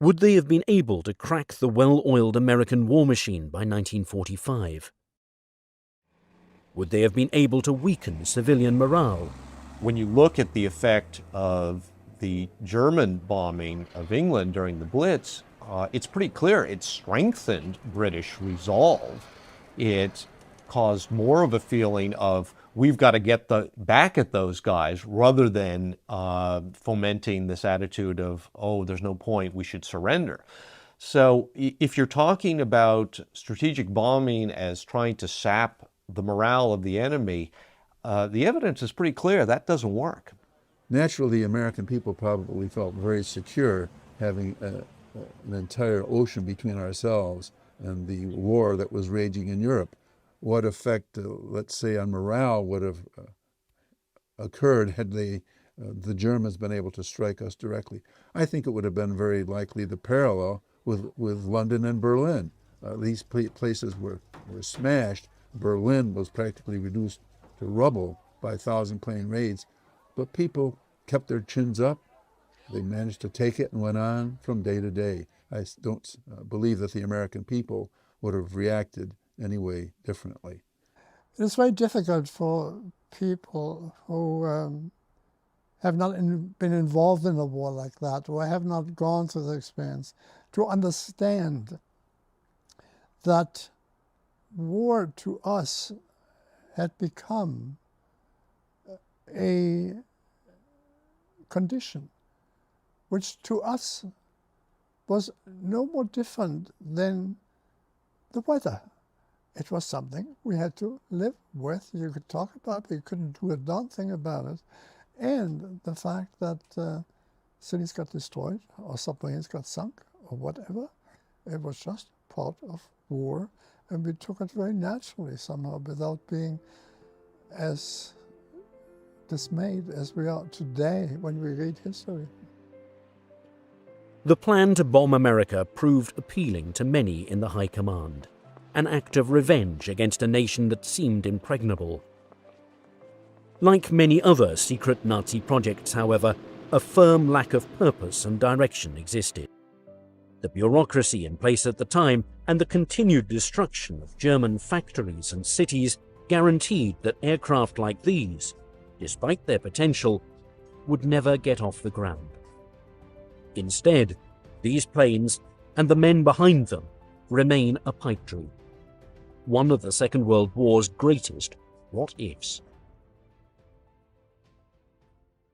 Would they have been able to crack the well-oiled American war machine by 1945? Would they have been able to weaken civilian morale? When you look at the effect of the German bombing of England during the Blitz, it's pretty clear it strengthened British resolve. It caused more of a feeling of we've got to get back at those guys rather than fomenting this attitude of, oh, there's no point, we should surrender. So if you're talking about strategic bombing as trying to sap the morale of the enemy, the evidence is pretty clear that doesn't work. Naturally, the American people probably felt very secure having an entire ocean between ourselves and the war that was raging in Europe. What effect, let's say, on morale would have occurred had the Germans been able to strike us directly? I think it would have been very likely the parallel with London and Berlin. These places were smashed. Berlin was practically reduced to rubble by 1,000-plane raids, but people kept their chins up. They managed to take it and went on from day to day. I don't believe that the American people would have reacted anyway differently. It's very difficult for people who have not been involved in a war like that, or have not gone through the experience, to understand that war to us had become a condition which to us was no more different than the weather. It was something we had to live with. You could talk about it, you couldn't do a darn thing about it. And the fact that cities got destroyed or submarines got sunk or whatever, it was just part of war. And we took it very naturally somehow without being as dismayed as we are today when we read history. The plan to bomb America proved appealing to many in the high command, an act of revenge against a nation that seemed impregnable. Like many other secret Nazi projects, however, a firm lack of purpose and direction existed. The bureaucracy in place at the time and the continued destruction of German factories and cities guaranteed that aircraft like these, despite their potential, would never get off the ground. Instead, these planes and the men behind them remain a pipe dream, one of the Second World War's greatest what-ifs.